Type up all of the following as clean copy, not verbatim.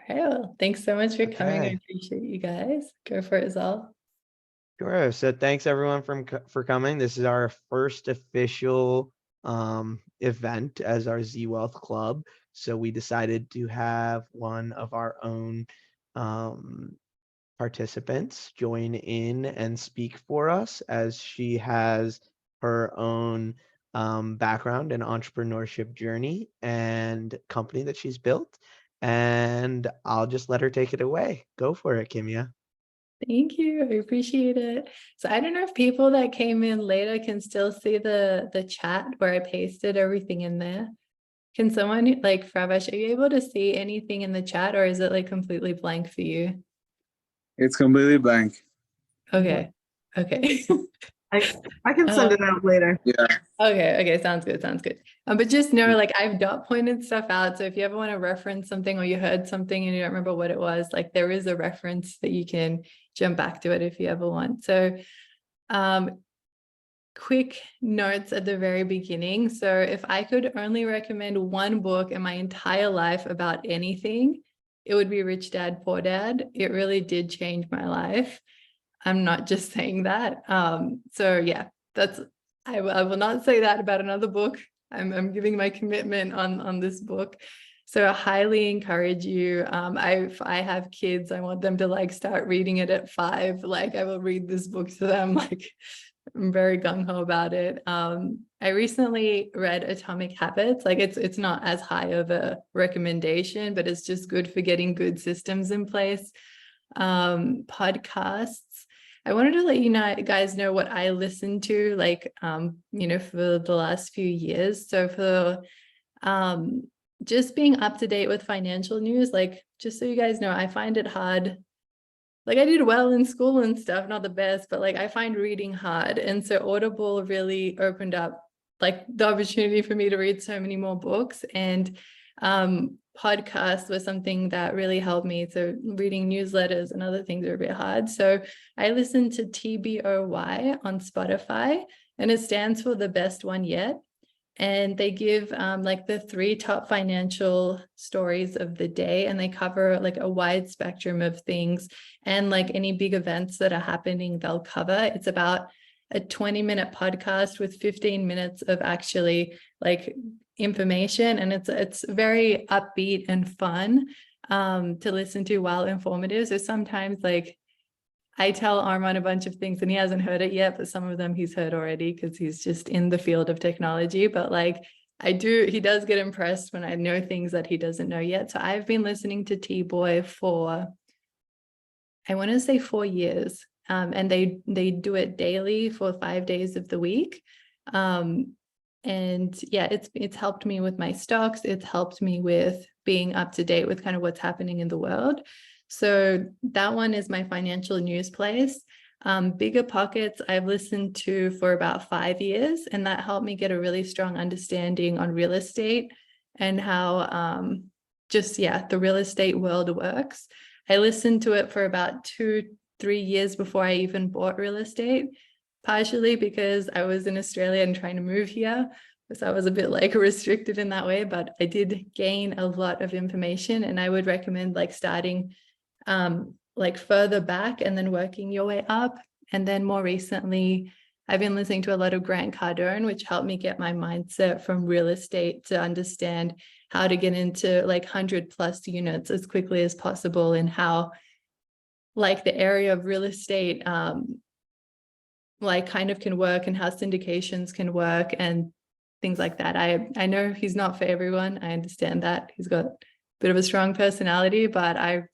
All right, well, thanks so much for coming. I Okay, appreciate you guys. Go for it as well. sure. So thanks everyone for coming. This is our first official event as our Z Wealth Club. So we decided to have one of our own um participants join in and speak for us as she has her own background and entrepreneurship journey and company that she's built. And I'll just let her take it away. Go for it, Kimia. Thank you. I appreciate it. So I don't know if people that came in later can still see the chat where I pasted everything in there. Can someone like Fravash, are you able to see anything in the chat or is it like completely blank for you? It's completely blank. Okay. Okay. I can send it out later. Yeah. Okay, sounds good, sounds good. But just know, like, I've dot pointed stuff out. So if you ever want to reference something or you heard something and you don't remember what it was, like there is a reference that you can jump back to it if you ever want. So quick notes at the very beginning. So if I could only recommend one book in my entire life about anything, it would be Rich Dad, Poor Dad. It really did change my life. I'm not just saying that. So yeah, that's I will not say that about another book. I'm giving my commitment on this book. So I highly encourage you. If I have kids, I want them to like start reading it at 5. Like I will read this book to them. Like I'm very gung-ho about it. I recently read Atomic Habits. Like it's not as high of a recommendation, but it's just good for getting good systems in place. Podcasts. I wanted to let you guys know what I listen to, like, for the last few years. So for just being up to date with financial news, like, just so you guys know, I find it hard. Like I did well in school and stuff, not the best, but like I find reading hard. And so Audible really opened up like the opportunity for me to read so many more books, and podcast was something that really helped me. So reading newsletters and other things are a bit hard. So I listened to TBOY on Spotify, and it stands for the best one yet. And they give like the 3 top financial stories of the day, and they cover like a wide spectrum of things, and like any big events that are happening, they'll cover. It's about a 20-minute podcast with 15 minutes of actually like information, and it's very upbeat and fun to listen to while informative. So sometimes like I tell Armand a bunch of things and he hasn't heard it yet, but some of them he's heard already because he's just in the field of technology. But like he does get impressed when I know things that he doesn't know yet. So I've been listening to T-Boy for, I want to say 4 years. And they do it daily for 5 days of the week. And yeah, it's helped me with my stocks. It's helped me with being up to date with kind of what's happening in the world. So that one is my financial news place. Bigger Pockets I've listened to for about 5 years, and that helped me get a really strong understanding on real estate and how the real estate world works. I listened to it for about 2-3 years before I even bought real estate, partially because I was in Australia and trying to move here. So I was a bit like restricted in that way, but I did gain a lot of information, and I would recommend like starting like further back and then working your way up. And then more recently, I've been listening to a lot of Grant Cardone, which helped me get my mindset from real estate to understand how to get into like 100+ units as quickly as possible, and how like the area of real estate like kind of can work, and how syndications can work and things like that. I know he's not for everyone. I understand that. He's got a bit of a strong personality, but I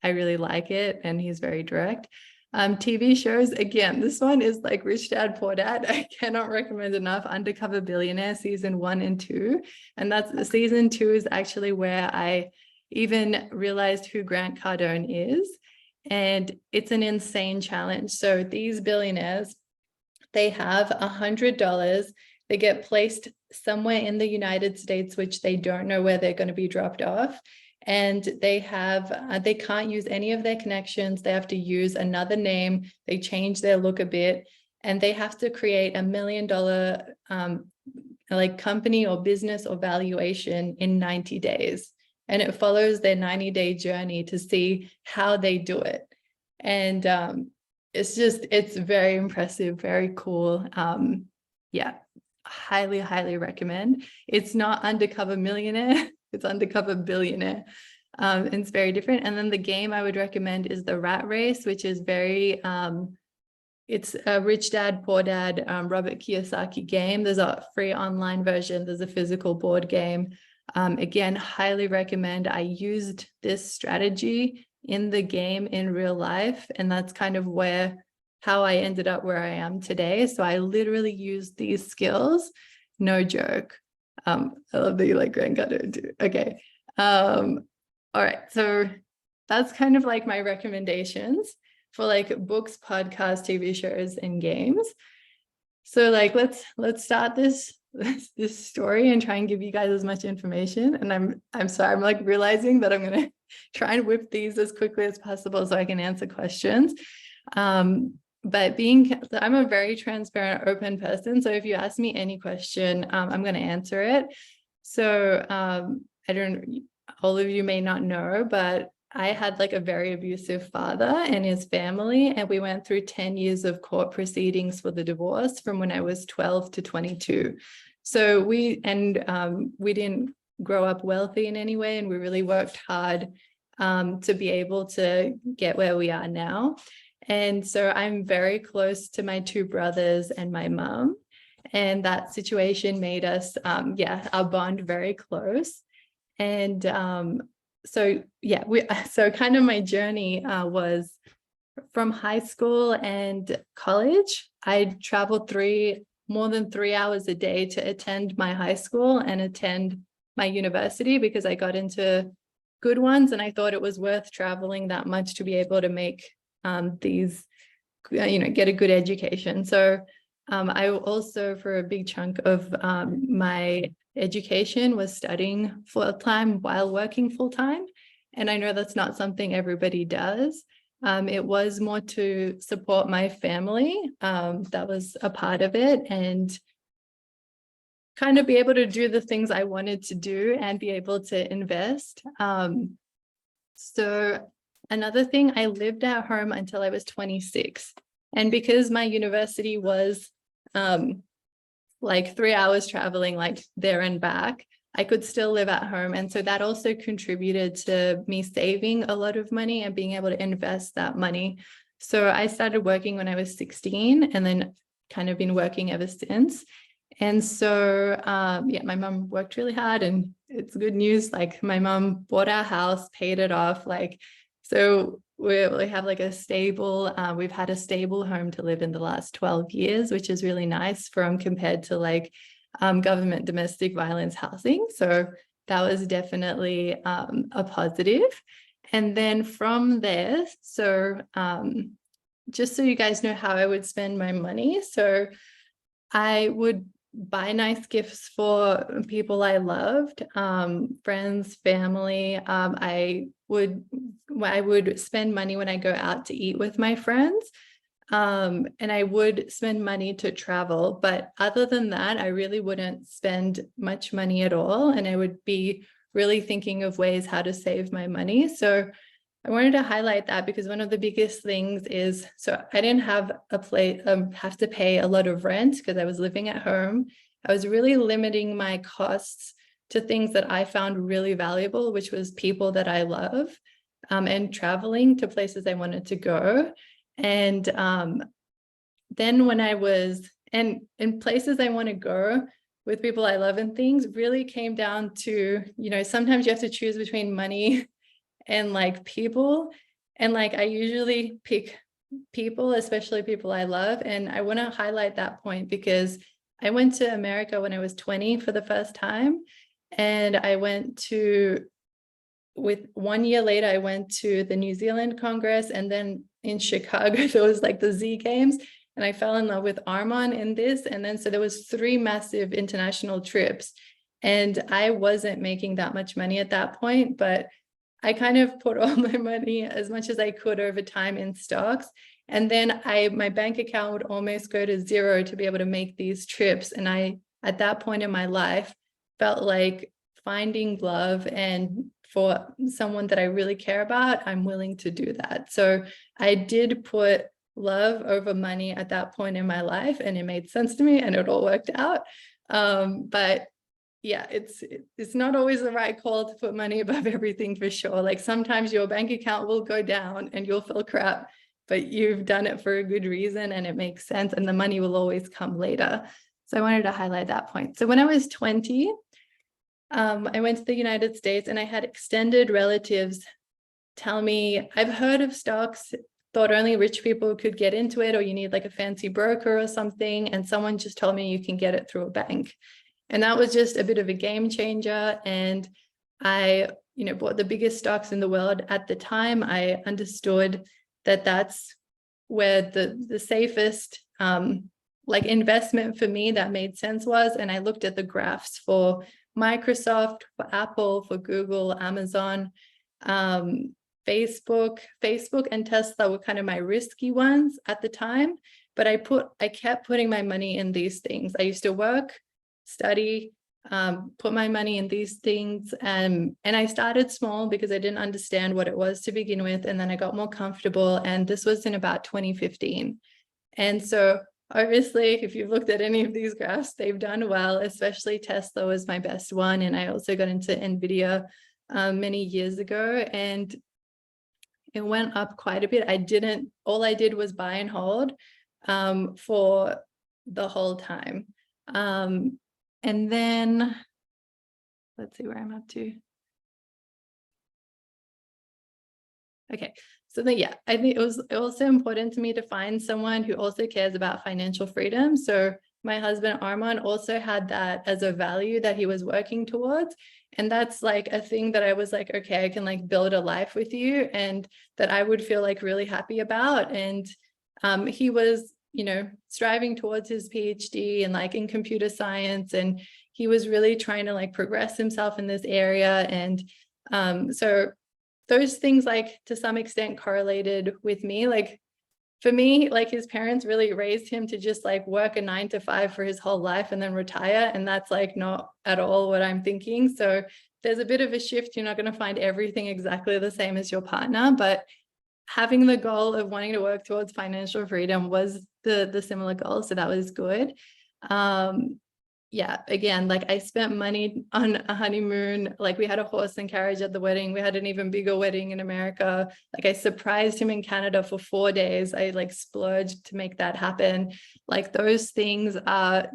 really like it, and he's very direct. TV shows, again, this one is like Rich Dad, Poor Dad. I cannot recommend enough. Undercover Billionaire season 1 and 2. And that's season 2 is actually where I even realized who Grant Cardone is. And it's an insane challenge. So these billionaires, they have $100. They get placed somewhere in the United States, which they don't know where they're going to be dropped off. And they can't use any of their connections. They have to use another name. They change their look a bit, and they have to create $1 million like company or business or valuation in 90 days. and it follows their 90-day journey to see how they do it. And it's very impressive, very cool. Yeah, highly recommend. It's not Undercover Millionaire, it's Undercover Billionaire. And it's very different. And then the game I would recommend is the Rat Race, which is very it's a Rich Dad, Poor Dad, Robert Kiyosaki game. There's a free online version. There's a physical board game. Again, highly recommend. I used this strategy in the game in real life, and that's kind of how I ended up where I am today. So I literally used these skills, no joke. I love that you like Grant Cardone too. Okay. All right. So that's kind of like my recommendations for like books, podcasts, TV shows, and games. So like let's start this story and try and give you guys as much information. And I'm sorry, I'm like realizing that I'm gonna try and whip these as quickly as possible so I can answer questions. But I'm a very transparent, open person. So if you ask me any question, I'm going to answer it. So all of you may not know, but I had like a very abusive father and his family, and we went through 10 years of court proceedings for the divorce from when I was 12 to 22. So we didn't grow up wealthy in any way, and we really worked hard to be able to get where we are now. And so I'm very close to my two brothers and my mom, and that situation made us, our bond very close. And so kind of my journey was from high school and college. I traveled more than 3 hours a day to attend my high school and attend my university because I got into good ones, and I thought it was worth traveling that much to be able to make get a good education. So I also, for a big chunk of my education, was studying full-time while working full-time. And I know that's not something everybody does. It was more to support my family. That was a part of it, and kind of be able to do the things I wanted to do and be able to invest. So another thing, I lived at home until I was 26. And because my university was like 3 hours traveling like there and back, I could still live at home. And so that also contributed to me saving a lot of money and being able to invest that money. So I started working when I was 16 and then kind of been working ever since. And so, my mom worked really hard, and it's good news. Like my mom bought our house, paid it off. So we have like we've had a stable home to live in the last 12 years, which is really nice compared to like government domestic violence housing. So that was definitely a positive. And then from there, so just so you guys know how I would spend my money. So I would buy nice gifts for people I loved, friends, family. I would spend money when I go out to eat with my friends. And I would spend money to travel. But other than that, I really wouldn't spend much money at all. And I would be really thinking of ways how to save my money. So I wanted to highlight that because one of the biggest things is, so I didn't have have to pay a lot of rent because I was living at home. I was really limiting my costs to things that I found really valuable, which was people that I love, and traveling to places I wanted to go. And then when I was, and in places I want to go with people I love and things, really came down to, sometimes you have to choose between money and like people. And like I usually pick people, especially people I love. And I want to highlight that point because I went to America when I was 20 for the first time. And with 1 year later, I went to the New Zealand Congress, and then in Chicago, there was like the Z Games, and I fell in love with Armand in this. And then, so there was 3 massive international trips, and I wasn't making that much money at that point, but I kind of put all my money as much as I could over time in stocks. And then my bank account would almost go to zero to be able to make these trips. And I, at that point in my life, felt like finding love and for someone that I really care about, I'm willing to do that. So I did put love over money at that point in my life, and it made sense to me and it all worked out. But yeah, it's not always the right call to put money above everything, for sure. Like sometimes your bank account will go down and you'll feel crap, but you've done it for a good reason and it makes sense, and the money will always come later. So I wanted to highlight that point. So when I was 20, I went to the United States, and I had extended relatives tell me, I've heard of stocks, thought only rich people could get into it, or you need like a fancy broker or something. And someone just told me you can get it through a bank. And that was just a bit of a game changer. And I, bought the biggest stocks in the world at the time. I understood that that's where the safest like investment for me that made sense was. And I looked at the graphs for Microsoft, for Apple, for Google, Amazon, Facebook and Tesla were kind of my risky ones at the time, but I kept putting my money in these things. I used to work, study, put my money in these things, and I started small because I didn't understand what it was to begin with, and then I got more comfortable, and this was in about 2015. And so obviously, if you've looked at any of these graphs, they've done well, especially Tesla was my best one, and I also got into NVIDIA many years ago, and it went up quite a bit. All I did was buy and hold for the whole time. And then let's see where I'm up to. Okay, so then, yeah, I think it was also important to me to find someone who also cares about financial freedom. So my husband Armand also had that as a value that he was working towards. And that's like a thing that I was like, okay, I can like build a life with you, and that I would feel like really happy about. And he was, striving towards his PhD and like in computer science, and he was really trying to like progress himself in this area. And so those things like to some extent correlated with me. Like for me, like his parents really raised him to just like work a 9 to 5 for his whole life and then retire. And that's like not at all what I'm thinking. So there's a bit of a shift. You're not going to find everything exactly the same as your partner, but having the goal of wanting to work towards financial freedom was the similar goal. So that was good. Yeah, again, like I spent money on a honeymoon, like we had a horse and carriage at the wedding. We had an even bigger wedding in America. Like I surprised him in Canada for 4 days. I like splurged to make that happen. Like those things are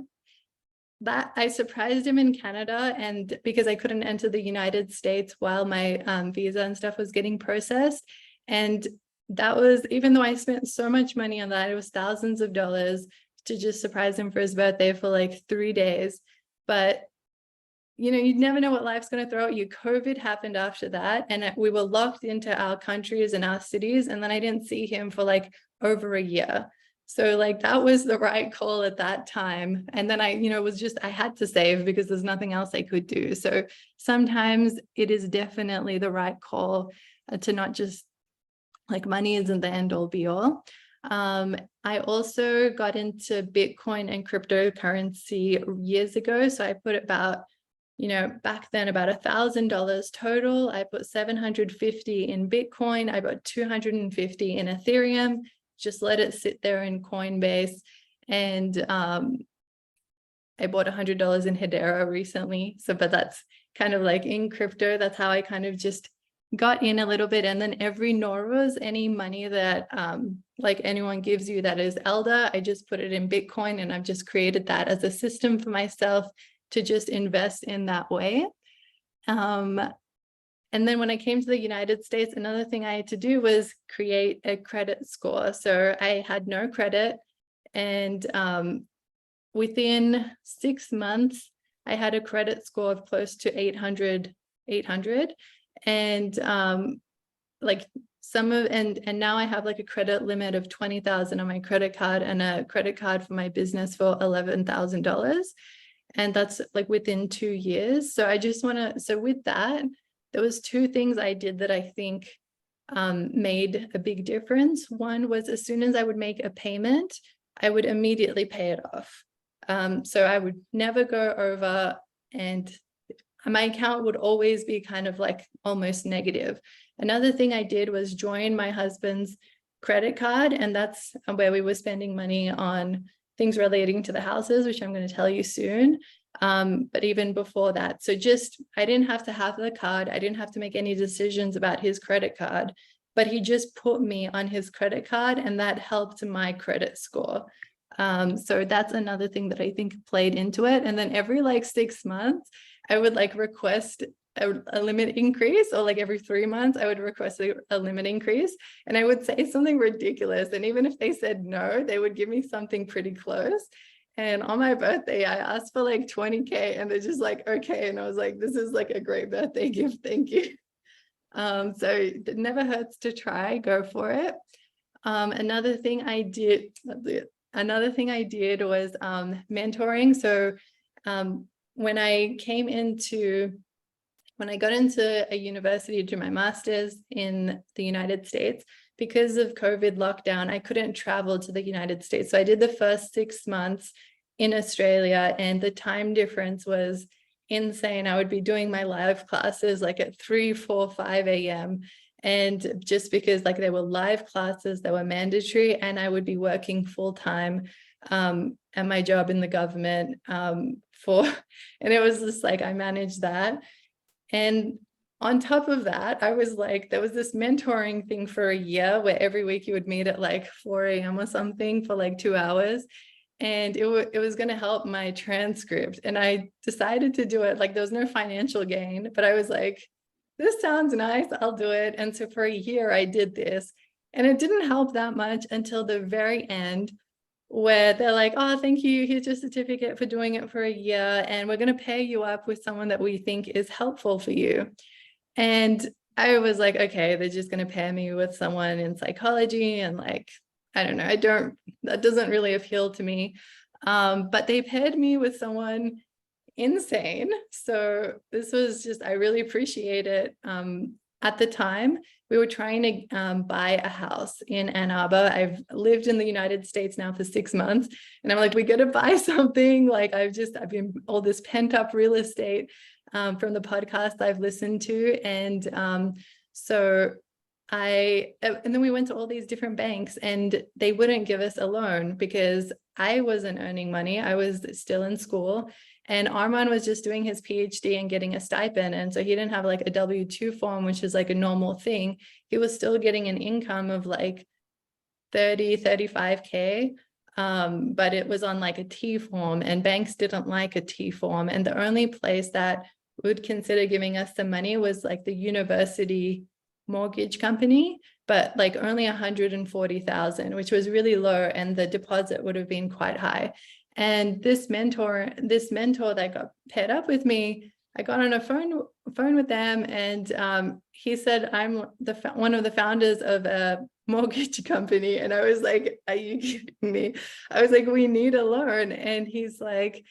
that I surprised him in Canada, and because I couldn't enter the United States while my visa and stuff was getting processed. And that was, even though I spent so much money on that, it was thousands of dollars to just surprise him for his birthday for like 3 days. But you'd never know what life's going to throw at you. COVID happened after that, and we were locked into our countries and our cities, and then I didn't see him for like over a year. So like that was the right call at that time. And then I had to save because there's nothing else I could do. So sometimes it is definitely the right call to not just like money isn't the end all be all. I also got into Bitcoin and cryptocurrency years ago. So I put about, back then about $1,000 total. I put 750 in Bitcoin. I put 250 in Ethereum, just let it sit there in Coinbase. And I bought $100 in Hedera recently. So, but that's kind of like in crypto, that's how I kind of just got in a little bit. And then every Noruz, any money that like anyone gives you that is elder, I just put it in Bitcoin, and I've just created that as a system for myself to just invest in that way. And then when I came to the United States, another thing I had to do was create a credit score. So I had no credit, and within 6 months, I had a credit score of close to 800. And like and now I have like a credit limit of 20,000 on my credit card, and a credit card for my business for $11,000. And that's like within 2 years. So I just so with that, there was 2 things I did that I think made a big difference. One was, as soon as I would make a payment, I would immediately pay it off. So I would never go over and my account would always be kind of like almost negative. Another thing I did was join my husband's credit card, and that's where we were spending money on things relating to the houses, which I'm going to tell you soon. But even before that, so just, I didn't have to have the card. I didn't have to make any decisions about his credit card, but he just put me on his credit card, and that helped my credit score. So that's another thing that I think played into it. And then every like 6 months, I would like request a limit increase, or like every 3 months, I would request a limit increase, and I would say something ridiculous. And even if they said no, they would give me something pretty close. And on my birthday, I asked for like 20K, and they're just like, okay. And I was like, this is like a great birthday gift. Thank you. So it never hurts to try, go for it. Another thing I did was mentoring. So when I got into a university to do my master's in the United States, because of COVID lockdown, I couldn't travel to the United States. So I did the first 6 months in Australia, and the time difference was insane. I would be doing my live classes like at 3, 4, 5 a.m. And just because like they were live classes, they were mandatory, and I would be working full time at my job in the government and it was just like, I managed that. And on top of that, I was like, there was this mentoring thing for a year where every week you would meet at like 4 a.m. or something for like 2 hours. And it was going to help my transcript. And I decided to do it. Like there was no financial gain, but I was like, this sounds nice, I'll do it. And so for a year I did this, and it didn't help that much until the very end, where they're like, oh, thank you, here's your certificate for doing it for a year, and we're going to pair you up with someone that we think is helpful for you. And I was like, okay, they're just going to pair me with someone in psychology, and like, I don't know, that doesn't really appeal to me. But they paired me with someone insane. So this was just, I really appreciate it. At the time, we were trying to buy a house in Ann Arbor. I've lived in the United States now for 6 months, and I'm like, we got to buy something. Like I've been all this pent up real estate from the podcast I've listened to. And and then we went to all these different banks, and they wouldn't give us a loan because I wasn't earning money. I was still in school, and Armand was just doing his PhD and getting a stipend. And so he didn't have like a W-2 form, which is like a normal thing. He was still getting an income of like 30, 35K. But it was on like a T form, and banks didn't like a T form. And the only place that would consider giving us some money was like the university mortgage company, but like only 140,000, which was really low, and the deposit would have been quite high. And this mentor that got paired up with me, I got on a phone with them, and he said, I'm one of the founders of a mortgage company. And I was like, are you kidding me? I was like, we need a loan. And he's like,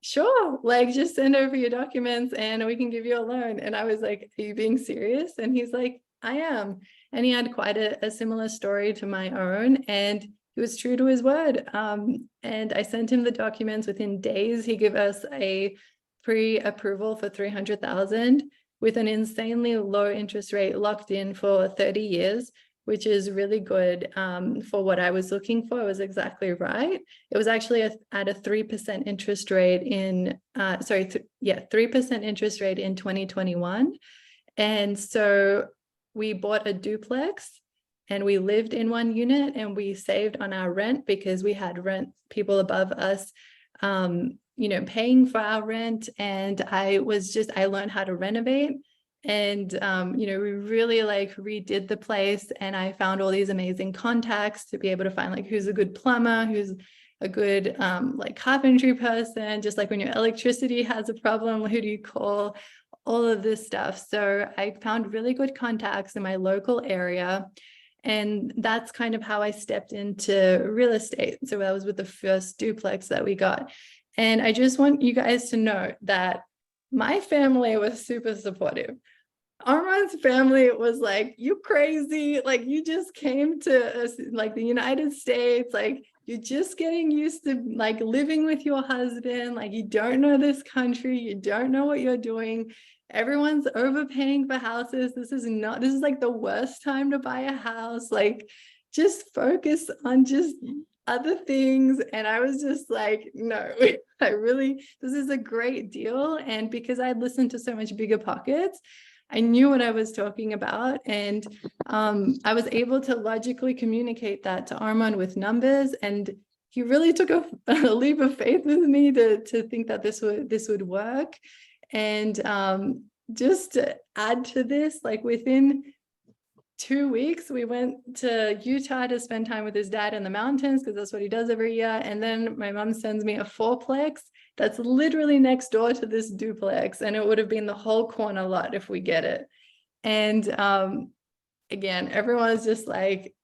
sure, like just send over your documents and we can give you a loan. And I was like, are you being serious? And he's like, I am. And he had quite a similar story to my own, and he was true to his word. And I sent him the documents within days. He gave us a pre-approval for 300,000 with an insanely low interest rate locked in for 30 years, which is really good for what I was looking for. It was exactly right. It was actually at a 3% interest rate in, 3% interest rate in 2021. And so we bought a duplex, and we lived in one unit, and we saved on our rent because we had rent people above us, paying for our rent. And I learned how to renovate. And, we really like redid the place, and I found all these amazing contacts to be able to find like who's a good plumber, who's a good like carpentry person, just like when your electricity has a problem, who do you call, all of this stuff. So I found really good contacts in my local area. And that's kind of how I stepped into real estate. So that was with the first duplex that we got. And I just want you guys to know that my family was super supportive. Armand's family was like, you crazy, like you just came to like the United States, like you're just getting used to like living with your husband. Like you don't know this country. You don't know what you're doing. Everyone's overpaying for houses. This is like the worst time to buy a house. Like just focus on just other things. And I was just like, no, this is a great deal. And because I'd listened to so much Bigger Pockets, I knew what I was talking about. And I was able to logically communicate that to Armand with numbers. And he really took a leap of faith with me to think that this would work. And just to add to this, like within 2 weeks, we went to Utah to spend time with his dad in the mountains because that's what he does every year. And then my mom sends me a 4-plex that's literally next door to this duplex. And it would have been the whole corner lot if we get it. And again, everyone's just like,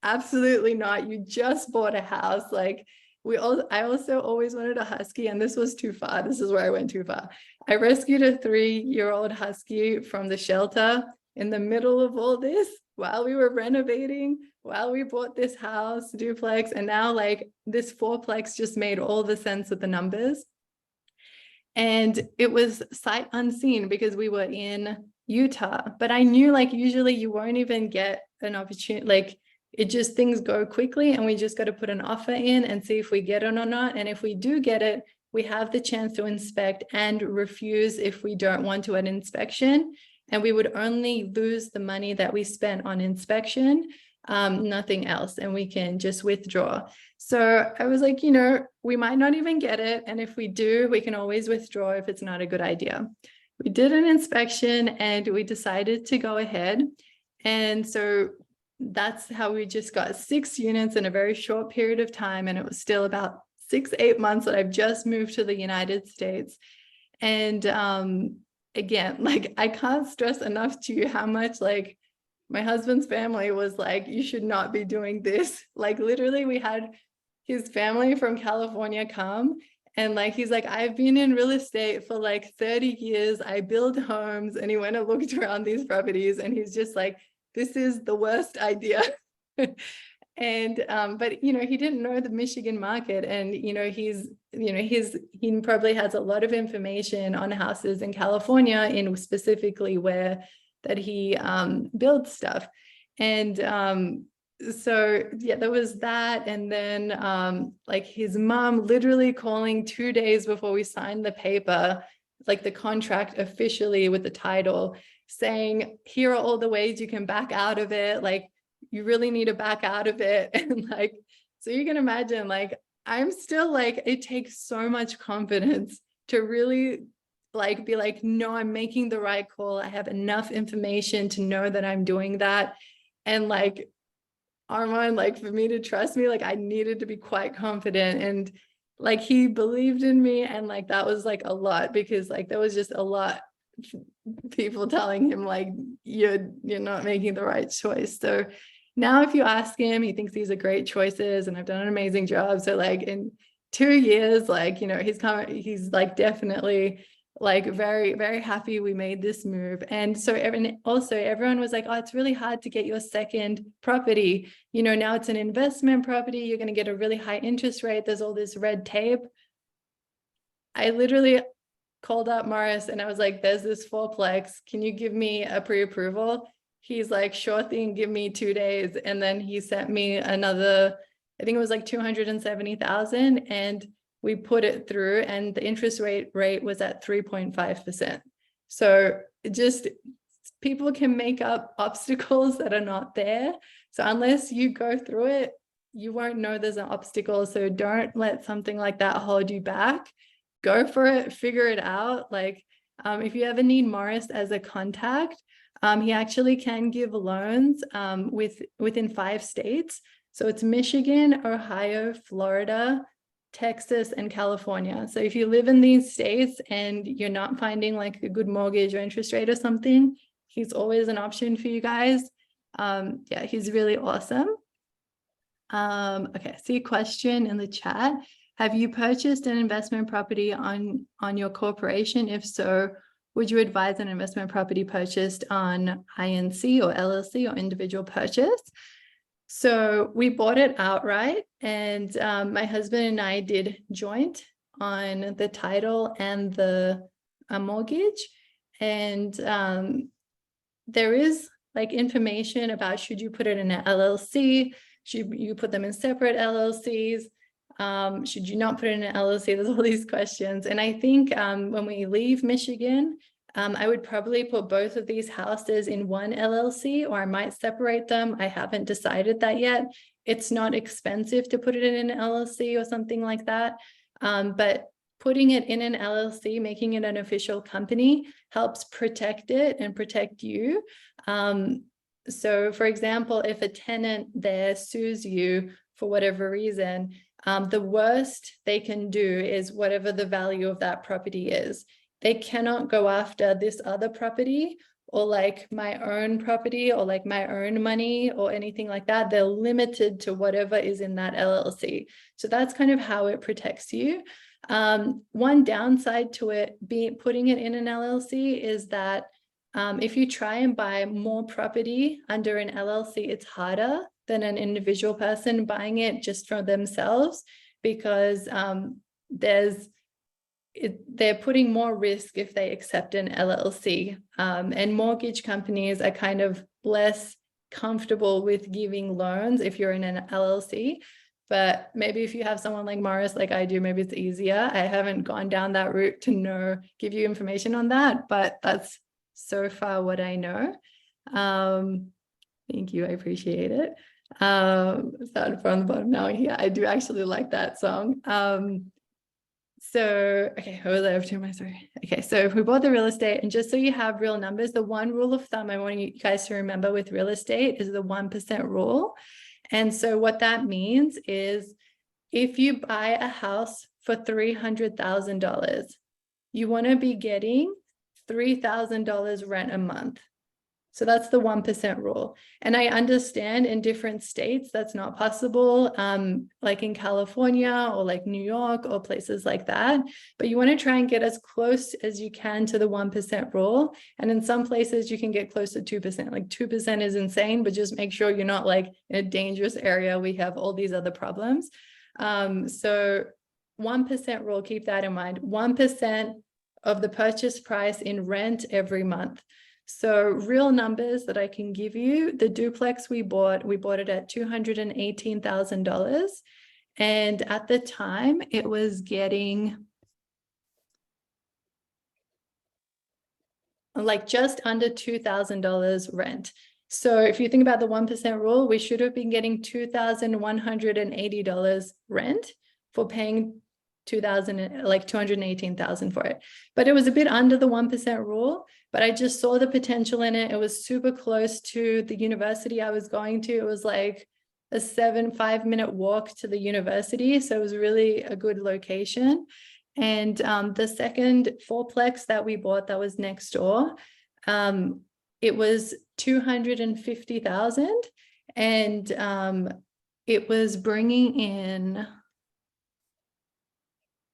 absolutely not. You just bought a house. Like I also always wanted a husky, and this was too far. This is where I went too far. I rescued a 3-year-old husky from the shelter in the middle of all this while we were renovating, while we bought this house duplex. And now like this 4-plex just made all the sense with the numbers. And it was sight unseen because we were in Utah, but I knew like usually you won't even get an opportunity. Like it just, things go quickly and we just got to put an offer in and see if we get it or not. And if we do get it, we have the chance to inspect and refuse if we don't want to an inspection. And we would only lose the money that we spent on inspection, nothing else. And we can just withdraw. So I was like, we might not even get it. And if we do, we can always withdraw if it's not a good idea. We did an inspection and we decided to go ahead. And so that's how we just got 6 units in a very short period of time. And it was still about 6-8 months that I've just moved to the United States. And again, like I can't stress enough to you how much like my husband's family was like, you should not be doing this. Like literally we had his family from California come, and like he's like, I've been in real estate for like 30 years. I build homes. And he went and looked around these properties and he's just like, this is the worst idea. And but he didn't know the Michigan market, and he probably has a lot of information on houses in California, in specifically where that he builds stuff. And so yeah, there was that. And then like his mom literally calling 2 days before we signed the paper, like the contract officially with the title, saying, here are all the ways you can back out of it. Like you really need to back out of it. And like, so you can imagine, like, I'm still like, it takes so much confidence to really like be like, no, I'm making the right call. I have enough information to know that I'm doing that. And like Armand, like for me to trust me, like I needed to be quite confident. And like he believed in me. And like that was like a lot, because like there was just a lot people telling him like you're not making the right choice. So now if you ask him, he thinks these are great choices and I've done an amazing job. So like in 2 years, like he's like definitely like very, very happy we made this move. And so everyone was like, oh, it's really hard to get your second property. Now it's an investment property. You're going to get a really high interest rate. There's all this red tape. I literally called up Morris and I was like, there's this 4-plex. Can you give me a pre-approval? He's like, sure thing, give me 2 days. And then he sent me another, I think it was like 270,000, and we put it through, and the interest rate was at 3.5%. So just people can make up obstacles that are not there. So unless you go through it, you won't know there's an obstacle. So don't let something like that hold you back. Go for it, figure it out. Like if you ever need Morris as a contact, he actually can give loans within 5 states. So it's Michigan, Ohio, Florida, Texas, and California. So if you live in these states and you're not finding like a good mortgage or interest rate or something, he's always an option for you guys. Yeah, he's really awesome. Okay, I see a question in the chat. Have you purchased an investment property on your corporation? If so, would you advise an investment property purchased on INC or LLC or individual purchase? So we bought it outright, and my husband and I did joint on the title and the mortgage. And there is like information about should you put it in an LLC? Should you put them in separate LLCs? Should you not put it in an LLC? There's all these questions. And I think when we leave Michigan, I would probably put both of these houses in one LLC, or I might separate them. I haven't decided that yet. It's not expensive to put it in an LLC or something like that. But putting it in an LLC, making it an official company, helps protect it and protect you. So for example, if a tenant there sues you for whatever reason, the worst they can do is whatever the value of that property is. They cannot go after this other property or like my own property or like my own money or anything like that. They're limited to whatever is in that LLC. So that's kind of how it protects you. One downside to it putting it in an LLC is that if you try and buy more property under an LLC, it's harder than an individual person buying it just for themselves, because they're putting more risk if they accept an LLC. And mortgage companies are kind of less comfortable with giving loans if you're in an LLC. But maybe if you have someone like Morris, like I do, maybe it's easier. I haven't gone down that route to give you information on that, but that's so far what I know. Thank you, I appreciate it. Started from the bottom now. Yeah, I do actually like that song. So, okay, what was I up to? My sorry. Okay, so if we bought the real estate, and just so you have real numbers, the one rule of thumb I want you guys to remember with real estate is the 1% rule. And so what that means is if you buy a house for $300,000, you want to be getting $3,000 rent a month. So that's the 1% rule. And I understand in different states that's not possible, like in California or like New York or places like that. But you want to try and get as close as you can to the 1% rule. And in some places you can get close to 2%. Like 2% is insane, but just make sure you're not like in a dangerous area. We have all these other problems. So 1% rule, keep that in mind. 1% of the purchase price in rent every month. So real numbers that I can give you, the duplex we bought it at $218,000. And at the time it was getting like just under $2,000 rent. So if you think about the 1% rule, we should have been getting $2,180 rent for paying $218,000 for it. But it was a bit under the 1% rule, but I just saw the potential in it. It was super close to the university I was going to. It was like a 5-minute walk to the university. So it was really a good location. And the second fourplex that we bought that was next door, it was $250,000, and it was bringing in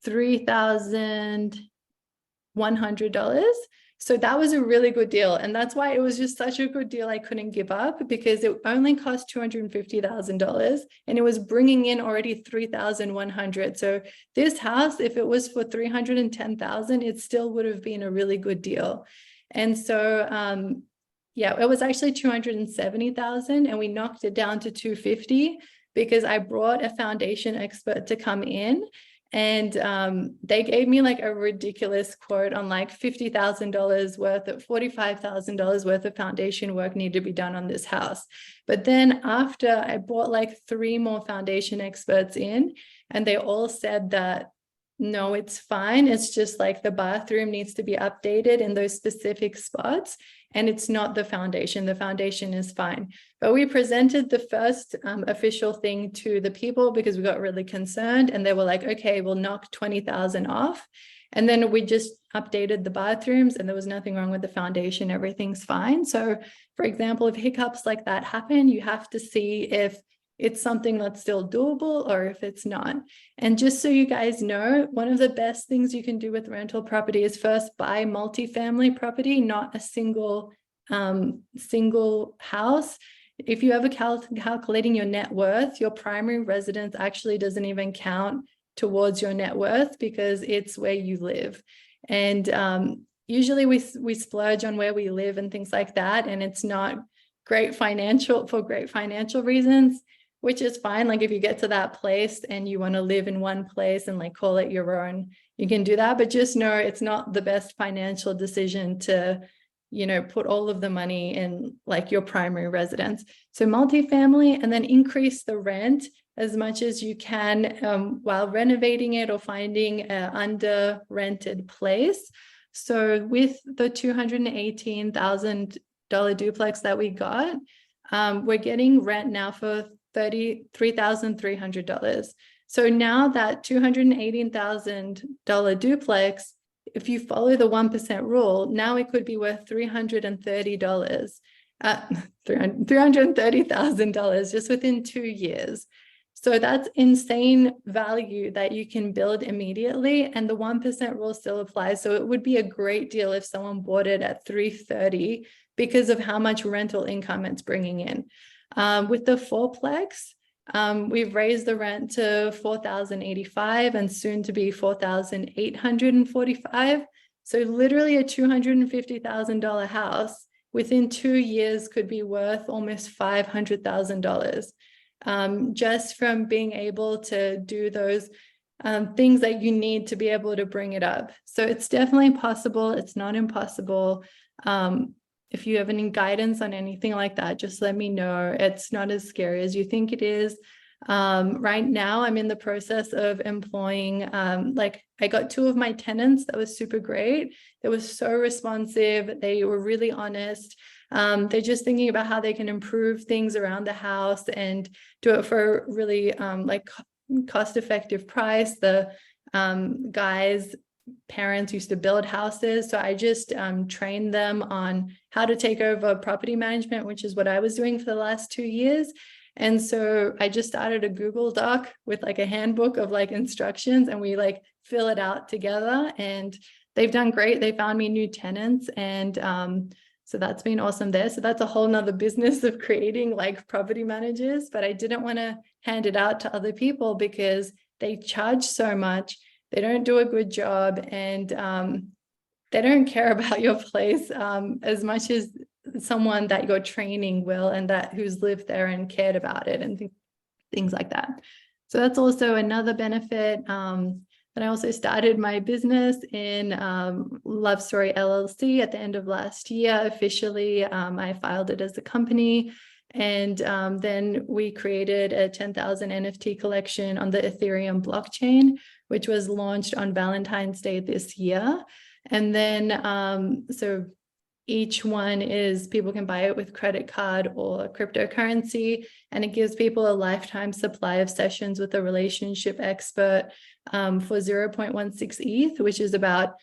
$3,100. So that was a really good deal. And that's why it was just such a good deal. I couldn't give up, because it only cost $250,000 and it was bringing in already $3,100. So this house, if it was for $310,000, it still would have been a really good deal. And so, yeah, it was actually $270,000 and we knocked it down to $250 because I brought a foundation expert to come in. And they gave me like a ridiculous quote on like $50,000 worth of $45,000 worth of foundation work needed to be done on this house. But then after I brought like 3 more foundation experts in, and they all said that, no, it's fine. It's just like the bathroom needs to be updated in those specific spots. And it's not the foundation. The foundation is fine. But we presented the first official thing to the people because we got really concerned, and they were like, okay, we'll knock 20,000 off. And then we just updated the bathrooms and there was nothing wrong with the foundation. Everything's fine. So for example, if hiccups like that happen, you have to see if it's something that's still doable or if it's not. And just so you guys know, one of the best things you can do with rental property is first buy multifamily property, not a single house. if you ever calculating your net worth, your primary residence actually doesn't even count towards your net worth because it's where you live. And usually we splurge on where we live and things like that, and it's not great financial reasons, which is fine. Like if you get to that place and you want to live in one place and like call it your own, you can do that, but just know it's not the best financial decision to, you know, put all of the money in like your primary residence. So multifamily, and then increase the rent as much as you can while renovating it or finding an under rented place. So with the $218,000 duplex that we got, we're getting rent now for $33,300. So now that $218,000 duplex, if you follow the 1% rule, now it could be worth $330,000 just within 2 years. So that's insane value that you can build immediately, and the 1% rule still applies. So it would be a great deal if someone bought it at $330,000 because of how much rental income it's bringing in. With the fourplex, we've raised the rent to $4,085 and soon to be $4,845. So literally a $250,000 house within 2 years could be worth almost $500,000. Just from being able to do those things that you need to be able to bring it up. So it's definitely possible. It's not impossible. If you have any guidance on anything like that, just let me know. It's not as scary as you think it is. Right now, I'm in the process of employing, like I got 2 of my tenants that was super great. They were so responsive. They were really honest. They're just thinking about how they can improve things around the house and do it for really like cost-effective price. The guys' parents used to build houses, so I just trained them on how to take over property management, which is what I was doing for the last 2 years. And so I just started a Google Doc with like a handbook of like instructions, and we like fill it out together, and they've done great. They found me new tenants, and so that's been awesome there. So that's a whole nother business of creating like property managers, but I didn't want to hand it out to other people because they charge so much. They don't do a good job, and they don't care about your place as much as someone that you're training will, and that who's lived there and cared about it and things like that. So that's also another benefit. Then I also started my business in Love Story LLC at the end of last year. Officially, I filed it as a company. And then we created a 10,000 NFT collection on the Ethereum blockchain, which was launched on Valentine's Day this year. And then, so each one is people can buy it with credit card or cryptocurrency, and it gives people a lifetime supply of sessions with a relationship expert for 0.16 ETH, which is about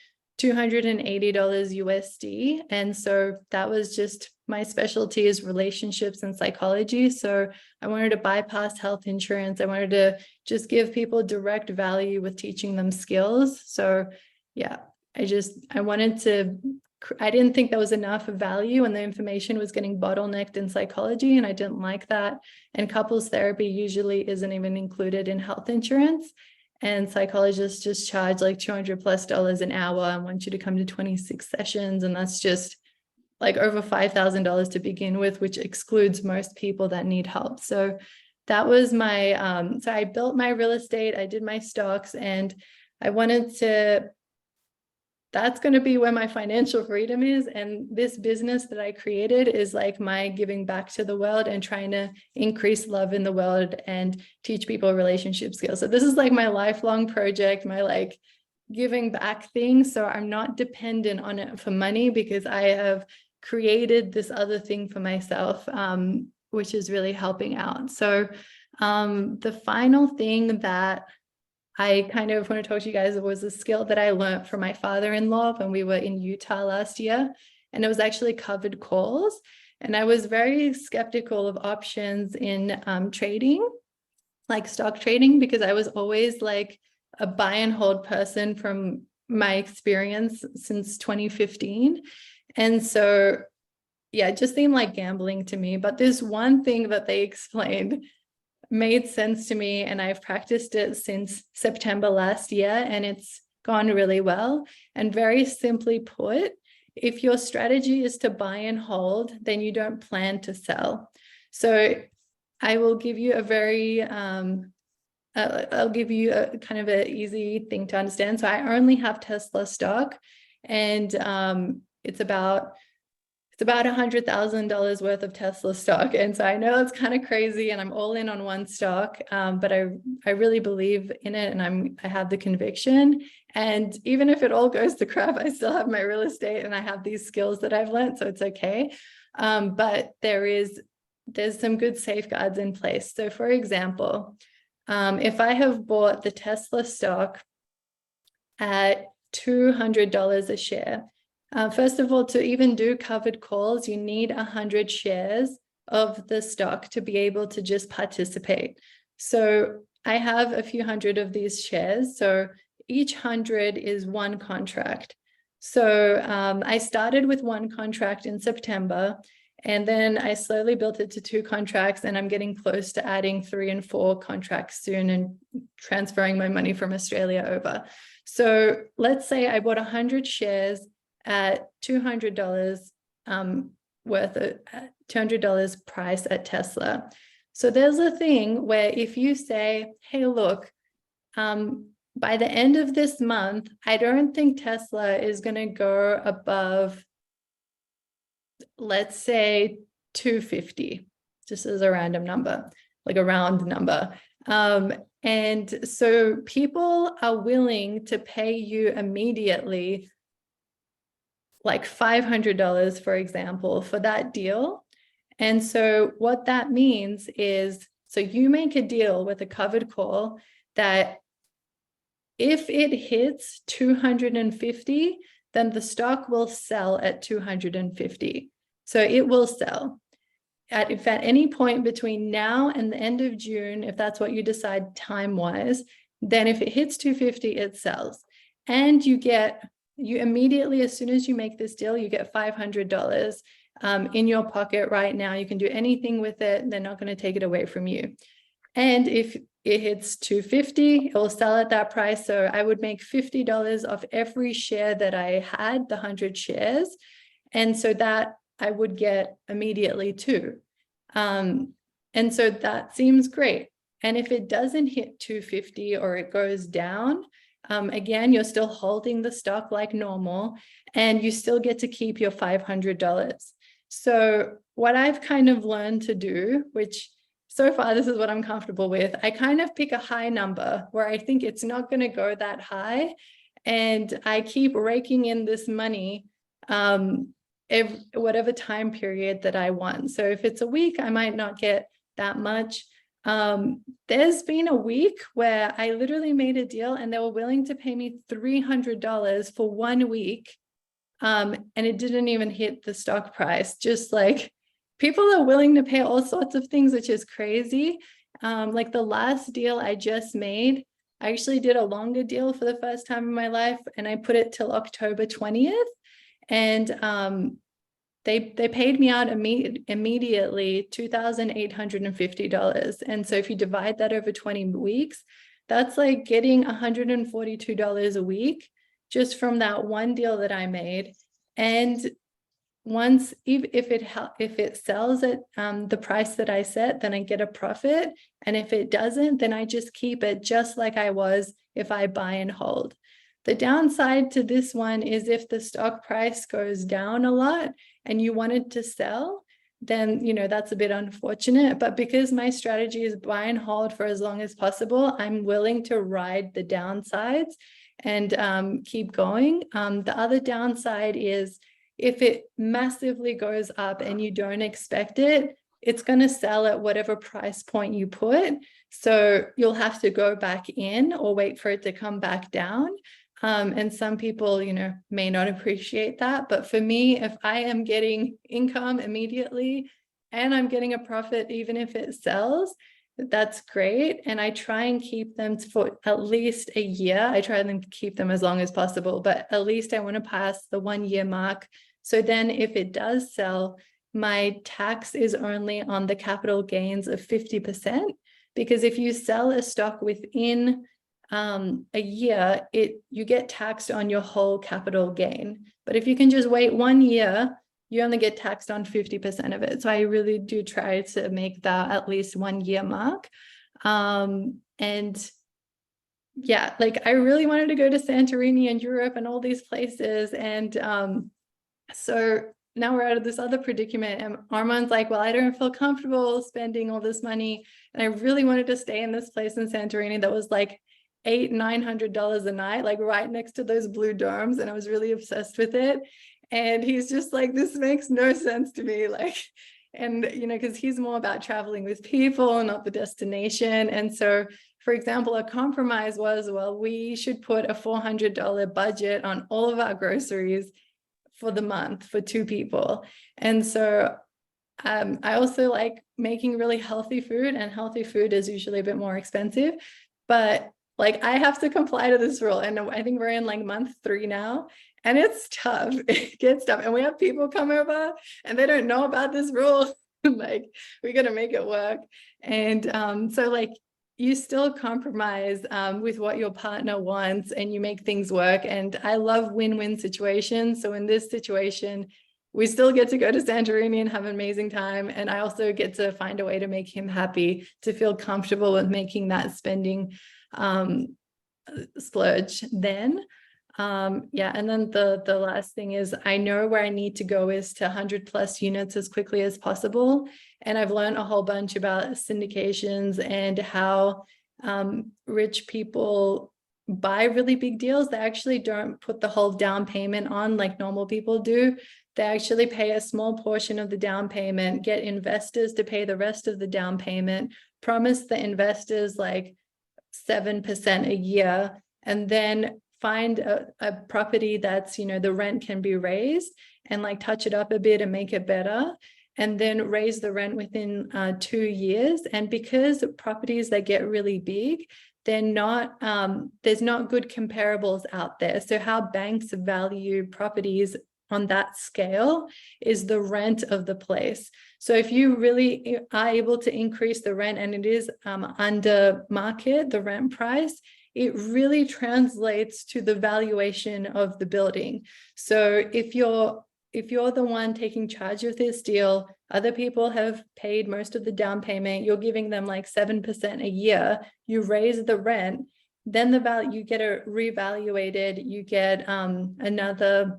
$280 USD. And so that was just my specialty is relationships and psychology. So I wanted to bypass health insurance. I wanted to just give people direct value with teaching them skills. So yeah, I didn't think there was enough value, and the information was getting bottlenecked in psychology, and I didn't like that. And couples therapy usually isn't even included in health insurance. And psychologists just charge like $200+ an hour and want you to come to 26 sessions. And that's just like over $5,000 to begin with, which excludes most people that need help. So that was my, so I built my real estate, I did my stocks, and I wanted to, that's going to be where my financial freedom is. And this business that I created is like my giving back to the world and trying to increase love in the world and teach people relationship skills. So this is like my lifelong project, my like giving back thing. So I'm not dependent on it for money because I have created this other thing for myself, which is really helping out. So the final thing that I kind of want to talk to you guys was a skill that I learned from my father-in-law when we were in Utah last year, and it was actually covered calls. And I was very skeptical of options in trading, like stock trading, because I was always like a buy and hold person from my experience since 2015. And so yeah, it just seemed like gambling to me. But this one thing that they explained made sense to me, and I've practiced it since September last year, and it's gone really well. And very simply put, if your strategy is to buy and hold, then you don't plan to sell. So I will give you a very I'll give you a kind of an easy thing to understand. So I only have Tesla stock, and it's about $100,000 worth of Tesla stock. And so I know it's kind of crazy, and I'm all in on one stock, but I really believe in it, and I have the conviction. And even if it all goes to crap, I still have my real estate, and I have these skills that I've learned, so it's okay. But there's some good safeguards in place. So for example, if I have bought the Tesla stock at $200 a share, first of all, to even do covered calls, you need 100 shares of the stock to be able to just participate. So I have a few hundred of these shares. So each 100 is one contract. So I started with one contract in September, and then I slowly built it to 2 contracts, and I'm getting close to adding 3 and 4 contracts soon and transferring my money from Australia over. So let's say I bought 100 shares at $200 worth of $200 price at Tesla. So there's a thing where if you say, hey, look, by the end of this month, I don't think Tesla is going to go above, let's say, 250, just as a random number, like a round number. And so people are willing to pay you immediately, like $500, for example, for that deal. And so what that means is, so you make a deal with a covered call that if it hits 250, then the stock will sell at 250. So it will sell. If at any point between now and the end of June, if that's what you decide time-wise, then if it hits 250, it sells. And you immediately, as soon as you make this deal, you get $500 in your pocket right now. You can do anything with it. They're not going to take it away from you. And if it hits 250, it will sell at that price. So I would make $50 off every share that I had, the 100 shares. And so that I would get immediately too. And so that seems great. And if it doesn't hit 250 or it goes down, again, you're still holding the stock like normal, and you still get to keep your $500. So what I've kind of learned to do, which so far this is what I'm comfortable with, I kind of pick a high number where I think it's not going to go that high, and I keep raking in this money whatever time period that I want. So if it's a week, I might not get that much. There's been a week where I literally made a deal and they were willing to pay me $300 for 1 week. And it didn't even hit the stock price. Just like, people are willing to pay all sorts of things, which is crazy. Like the last deal I just made, I actually did a longer deal for the first time in my life, and I put it till October 20th. And they paid me out immediately $2,850. And so if you divide that over 20 weeks, that's like getting $142 a week just from that one deal that I made. And once, if it sells at the price that I set, then I get a profit. And if it doesn't, then I just keep it just like I was if I buy and hold. The downside to this one is if the stock price goes down a lot and you wanted to sell, then, that's a bit unfortunate. But because my strategy is buy and hold for as long as possible, I'm willing to ride the downsides and keep going. The other downside is if it massively goes up and you don't expect it, it's going to sell at whatever price point you put. So you'll have to go back in or wait for it to come back down. And some people, may not appreciate that. But for me, if I am getting income immediately and I'm getting a profit, even if it sells, that's great. And I try and keep them for at least a year. I try to keep them as long as possible, but at least I want to pass the 1 year mark. So then if it does sell, my tax is only on the capital gains of 50%, because if you sell a stock within a year, you get taxed on your whole capital gain. But if you can just wait 1 year, you only get taxed on 50% of it. So I really do try to make that at least 1 year mark. And yeah, like I really wanted to go to Santorini and Europe and all these places. And so now we're out of this other predicament, and Armand's like, well, I don't feel comfortable spending all this money. And I really wanted to stay in this place in Santorini that was like $800-900 a night, like right next to those blue domes. And I was really obsessed with it. And he's just like, this makes no sense to me. Like, and, you know, because he's more about traveling with people, not the destination. And so, for example, a compromise was, well, we should put a $400 budget on all of our groceries for the month for 2 people. And so I also like making really healthy food, and healthy food is usually a bit more expensive, but like I have to comply to this rule. And I think we're in like month 3 now, and it's tough. It gets tough. And we have people come over and they don't know about this rule. Like, we got to make it work. And so like, you still compromise with what your partner wants, and you make things work. And I love win-win situations. So in this situation, we still get to go to Santorini and have an amazing time. And I also get to find a way to make him happy, to feel comfortable with making that spending splurge then. Yeah, and then the last thing is, I know where I need to go is to 100+ units as quickly as possible. And I've learned a whole bunch about syndications and how rich people buy really big deals. They actually don't put the whole down payment on like normal people do. They actually pay a small portion of the down payment, get investors to pay the rest of the down payment, promise the investors like 7% a year, and then find a property that's, you know, the rent can be raised, and like touch it up a bit and make it better, and then raise the rent within 2 years. And because properties that get really big, they're not, there's not good comparables out there. So how banks value properties on that scale is the rent of the place. So if you really are able to increase the rent, and it is under market, the rent price, it really translates to the valuation of the building. So if you're the one taking charge of this deal, other people have paid most of the down payment, you're giving them like 7% a year, you raise the rent, then the value, you get it reevaluated, you get another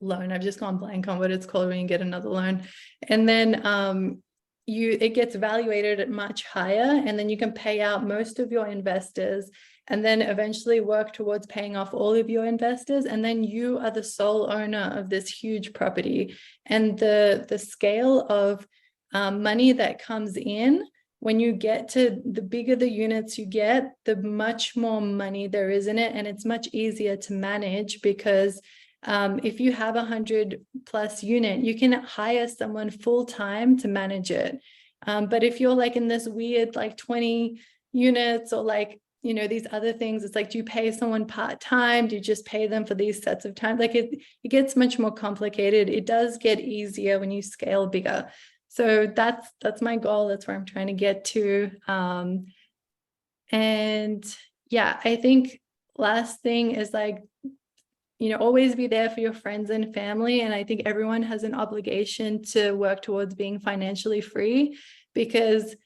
loan. I've just gone blank on what it's called when you get another loan. And then it gets evaluated at much higher, and then you can pay out most of your investors, and then eventually work towards paying off all of your investors. And then you are the sole owner of this huge property. And the scale of money that comes in, when you get to the bigger the units you get, the much more money there is in it. And it's much easier to manage, because if you have 100+ unit, you can hire someone full-time to manage it. But if you're like in this weird like 20 units, or like, you know, these other things, it's like, do you pay someone part-time? Do you just pay them for these sets of time? Like it gets much more complicated. It does get easier when you scale bigger. So that's my goal. That's where I'm trying to get to. And yeah, I think last thing is like, you know, always be there for your friends and family. And I think everyone has an obligation to work towards being financially free, because,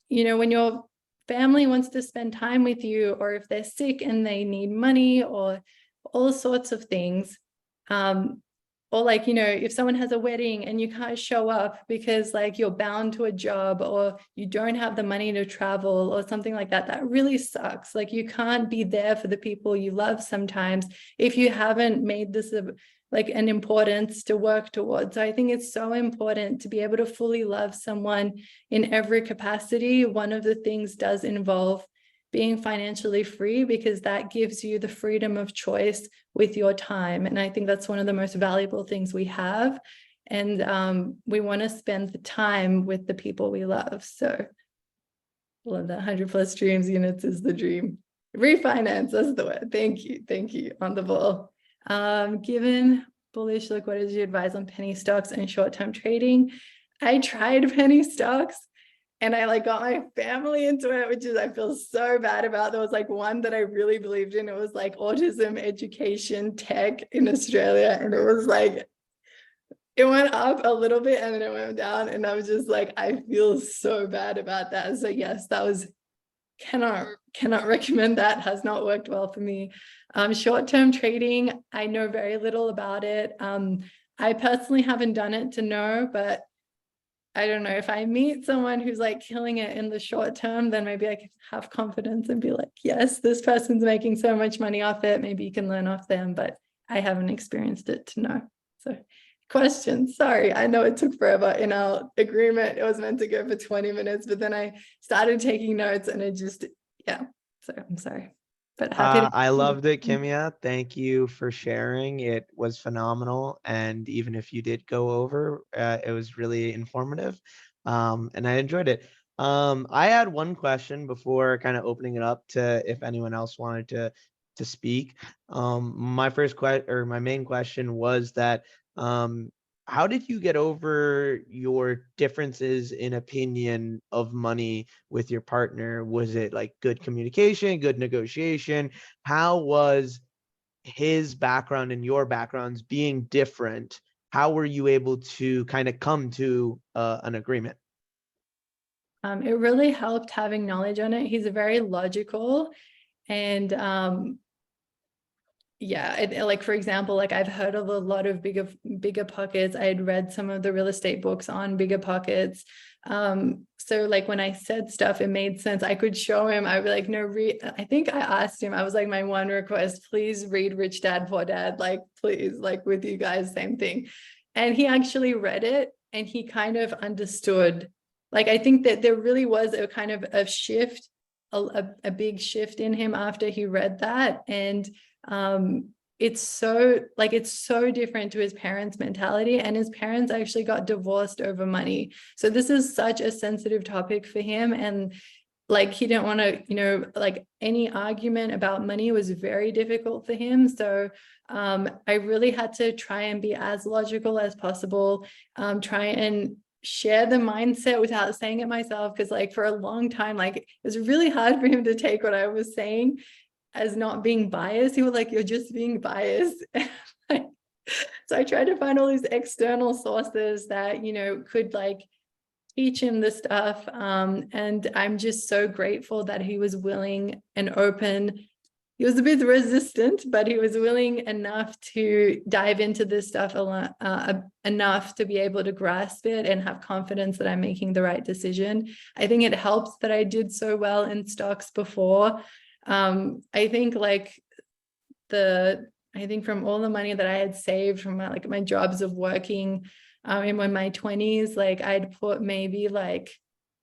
you know, when your family wants to spend time with you, or if they're sick and they need money, or all sorts of things, or like, you know, if someone has a wedding and you can't show up because like you're bound to a job, or you don't have the money to travel, or something like that, that really sucks. Like you can't be there for the people you love sometimes if you haven't made this like an importance to work towards. So I think it's so important to be able to fully love someone in every capacity. One of the things does involve being financially free, because that gives you the freedom of choice with your time. And I think that's one of the most valuable things we have. And we want to spend the time with the people we love. So I love that. 100+ dreams units is the dream. Refinance, that's the word. Thank you. On the ball. Given bullish. Like, what is your advice on penny stocks and short-term trading? I tried penny stocks and I like got my family into it, which is I feel so bad about. There was like one that I really believed in. It was like autism education tech in Australia. And it was like, it went up a little bit and then it went down. And I was just like, I feel so bad about that. So yes, that was cannot recommend that. Has not worked well for me. Short-term trading, I know very little about it. I personally haven't done it to know, but I don't know, if I meet someone who's like killing it in the short term, then maybe I can have confidence and be like, yes, this person's making so much money off it. Maybe you can learn off them, but I haven't experienced it to know. So questions, sorry, I know it took forever. In our agreement, it was meant to go for 20 minutes, but then I started taking notes and it just, yeah, so I'm sorry. But happy to I loved it, Kimiya. Thank you for sharing. It was phenomenal. And even if you did go over, it was really informative. And I enjoyed it. I had one question before kind of opening it up to if anyone else wanted to speak. My first question, or my main question, was that how did you get over your differences in opinion of money with your partner? Was it like good communication, good negotiation? How was his background and your backgrounds being different? How were you able to kind of come to an agreement? It really helped having knowledge on it. He's very logical and yeah, like for example, like I've heard of a lot of bigger pockets. I had read some of the real estate books on bigger pockets. So like when I said stuff, it made sense. I could show him. I'd be like, no, I think I asked him, I was like, my one request, please read Rich Dad Poor Dad, like please, like with you guys, same thing. And he actually read it and he kind of understood. Like I think that there really was a kind of a shift, a big shift in him after he read that. And it's so different to his parents' mentality, and his parents actually got divorced over money. So this is such a sensitive topic for him, and like he didn't want to, like any argument about money was very difficult for him. So I really had to try and be as logical as possible, try and share the mindset without saying it myself, because like for a long time, like it was really hard for him to take what I was saying as not being biased. He was like, you're just being biased. So I tried to find all these external sources that, could like teach him the stuff. And I'm just so grateful that he was willing and open. He was a bit resistant, but he was willing enough to dive into this stuff enough to be able to grasp it and have confidence that I'm making the right decision. I think it helps that I did so well in stocks before. I think from all the money that I had saved from my jobs of working in my 20s, like I'd put maybe like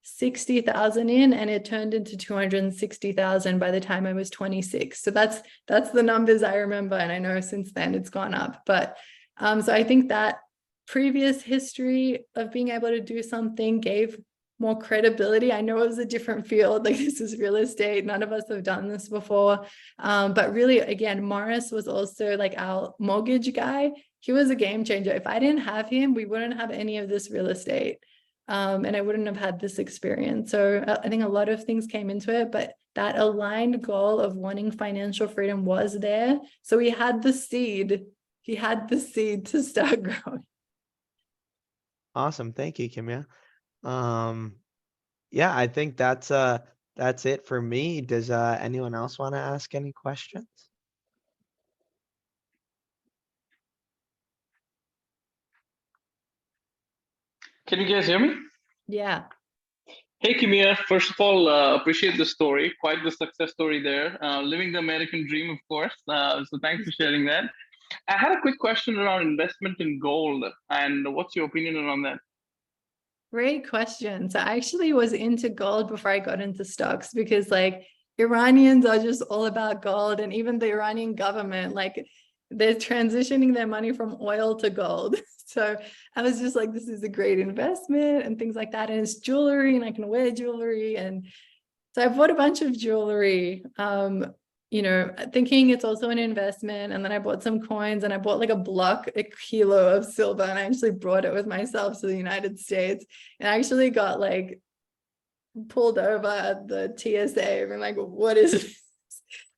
60,000 in, and it turned into 260,000 by the time I was 26. So that's the numbers I remember, and I know since then it's gone up. But so I think that previous history of being able to do something gave more credibility. I know it was a different field, like this is real estate. None of us have done this before. But really, again, Morris was also like our mortgage guy. He was a game changer. If I didn't have him, we wouldn't have any of this real estate. And I wouldn't have had this experience. So I think a lot of things came into it, but that aligned goal of wanting financial freedom was there. So he had the seed. He had the seed to start growing. Awesome. Thank you, Kimiya. Yeah, I think that's it for me. Does anyone else want to ask any questions? Can you guys hear me? Yeah. Hey, Kimiya. First of all, appreciate the story. Quite the success story there. Living the American dream, of course. So thanks for sharing that. I had a quick question around investment in gold, and what's your opinion around that? Great question. So I actually was into gold before I got into stocks, because like Iranians are just all about gold, and even the Iranian government, like they're transitioning their money from oil to gold. So I was just like, this is a great investment and things like that. And it's jewelry and I can wear jewelry. And so I bought a bunch of jewelry. you know, thinking it's also an investment. And then I bought some coins and I bought like a kilo of silver, and I actually brought it with myself to the United States, and I actually got like pulled over at the TSA and like, what is this?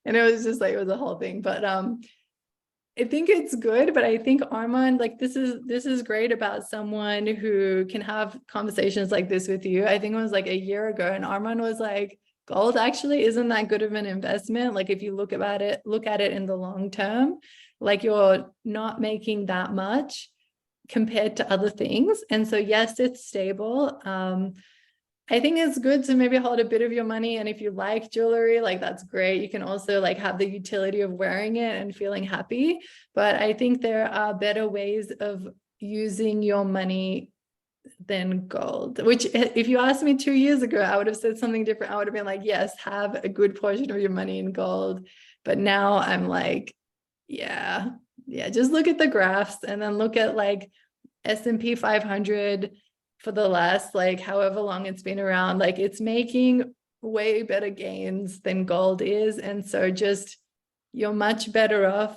And it was just like, it was a whole thing. But I think it's good, but I think Armand, like this is great about someone who can have conversations like this with you. I think it was like a year ago, and Armand was like, gold actually isn't that good of an investment. Like if you look at it in the long term, like you're not making that much compared to other things. And so yes, it's stable. I think it's good to maybe hold a bit of your money. And if you like jewelry, like that's great. You can also like have the utility of wearing it and feeling happy. But I think there are better ways of using your money than gold, which if you asked me 2 years ago, I would have said something different. I would have been like, yes, have a good portion of your money in gold. But now I'm like, yeah, just look at the graphs and then look at like S&P 500 for the last like however long it's been around, like it's making way better gains than gold is. And so just you're much better off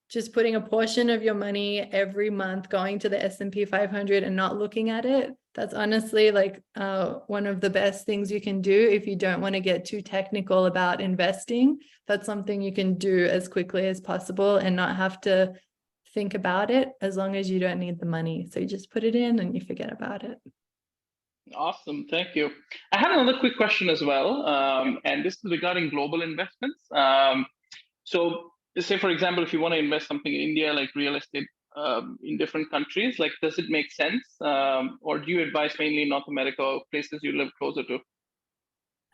just putting a portion of your money every month going to the S&P 500 and not looking at it. That's honestly like one of the best things you can do if you don't want to get too technical about investing. That's something you can do as quickly as possible and not have to think about it, as long as you don't need the money. So you just put it in and you forget about it. Awesome, thank you. I have another quick question as well, and this is regarding global investments. So say, for example, if you want to invest something in India, like real estate in different countries, like does it make sense? Or do you advise mainly North America or places you live closer to?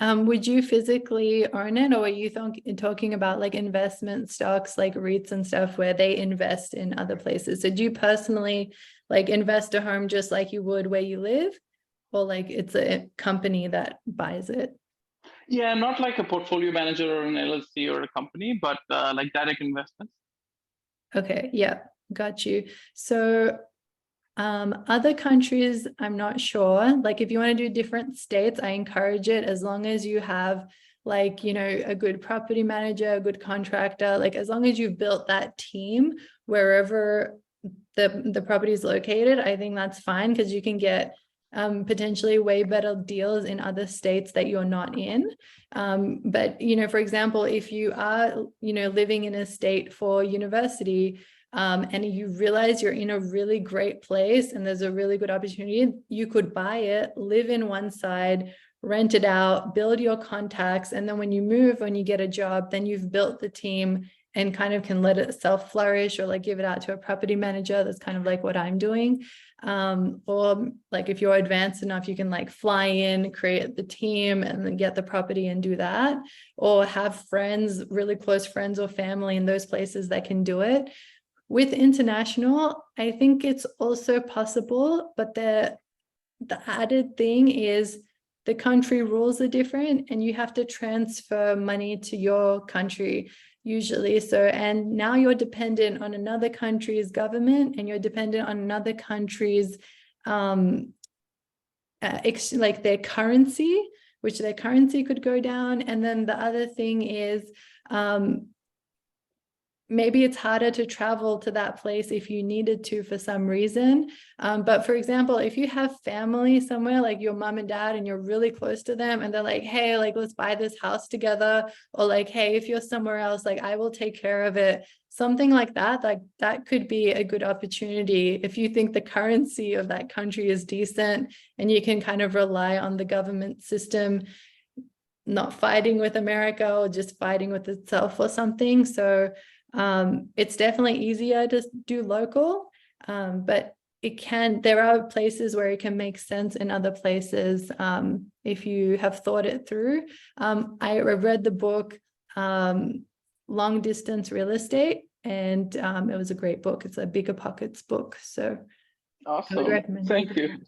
Would you physically own it, or are you talking about like investment stocks like REITs and stuff where they invest in other places? So do you personally like invest a home just like you would where you live, or like it's a company that buys it? Yeah, not like a portfolio manager or an LLC or a company, but like direct investments. Okay, yeah, got you. So other countries, I'm not sure. Like if you want to do different states, I encourage it, as long as you have like, you know, a good property manager, a good contractor, like as long as you've built that team wherever the property is located, I think that's fine, because you can get potentially way better deals in other states that you're not in. But, you know, for example, if you are, you know, living in a state for university, and you realize you're in a really great place and there's a really good opportunity, you could buy it, live in one side, rent it out, build your contacts. And then when you move, when you get a job, then you've built the team and kind of can let it self flourish, or like give it out to a property manager. That's kind of like what I'm doing. Or like if you're advanced enough, you can like fly in, create the team and then get the property and do that, or have friends, really close friends or family in those places that can do it. With international, I think it's also possible, but the added thing is the country rules are different and you have to transfer money to your country usually. So, and now you're dependent on another country's government and you're dependent on another country's like their currency, which their currency could go down. And then the other thing is maybe it's harder to travel to that place if you needed to for some reason. But for example, if you have family somewhere, like your mom and dad, and you're really close to them and they're like, hey, like, let's buy this house together. Or like, hey, if you're somewhere else, like I will take care of it. Something like that could be a good opportunity if you think the currency of that country is decent and you can kind of rely on the government system not fighting with America or just fighting with itself or something. So it's definitely easier to do local, but there are places where it can make sense in other places if you have thought it through. I read the book Long Distance Real Estate, and it was a great book. It's a Bigger Pockets book. So awesome. I would recommend Thank you.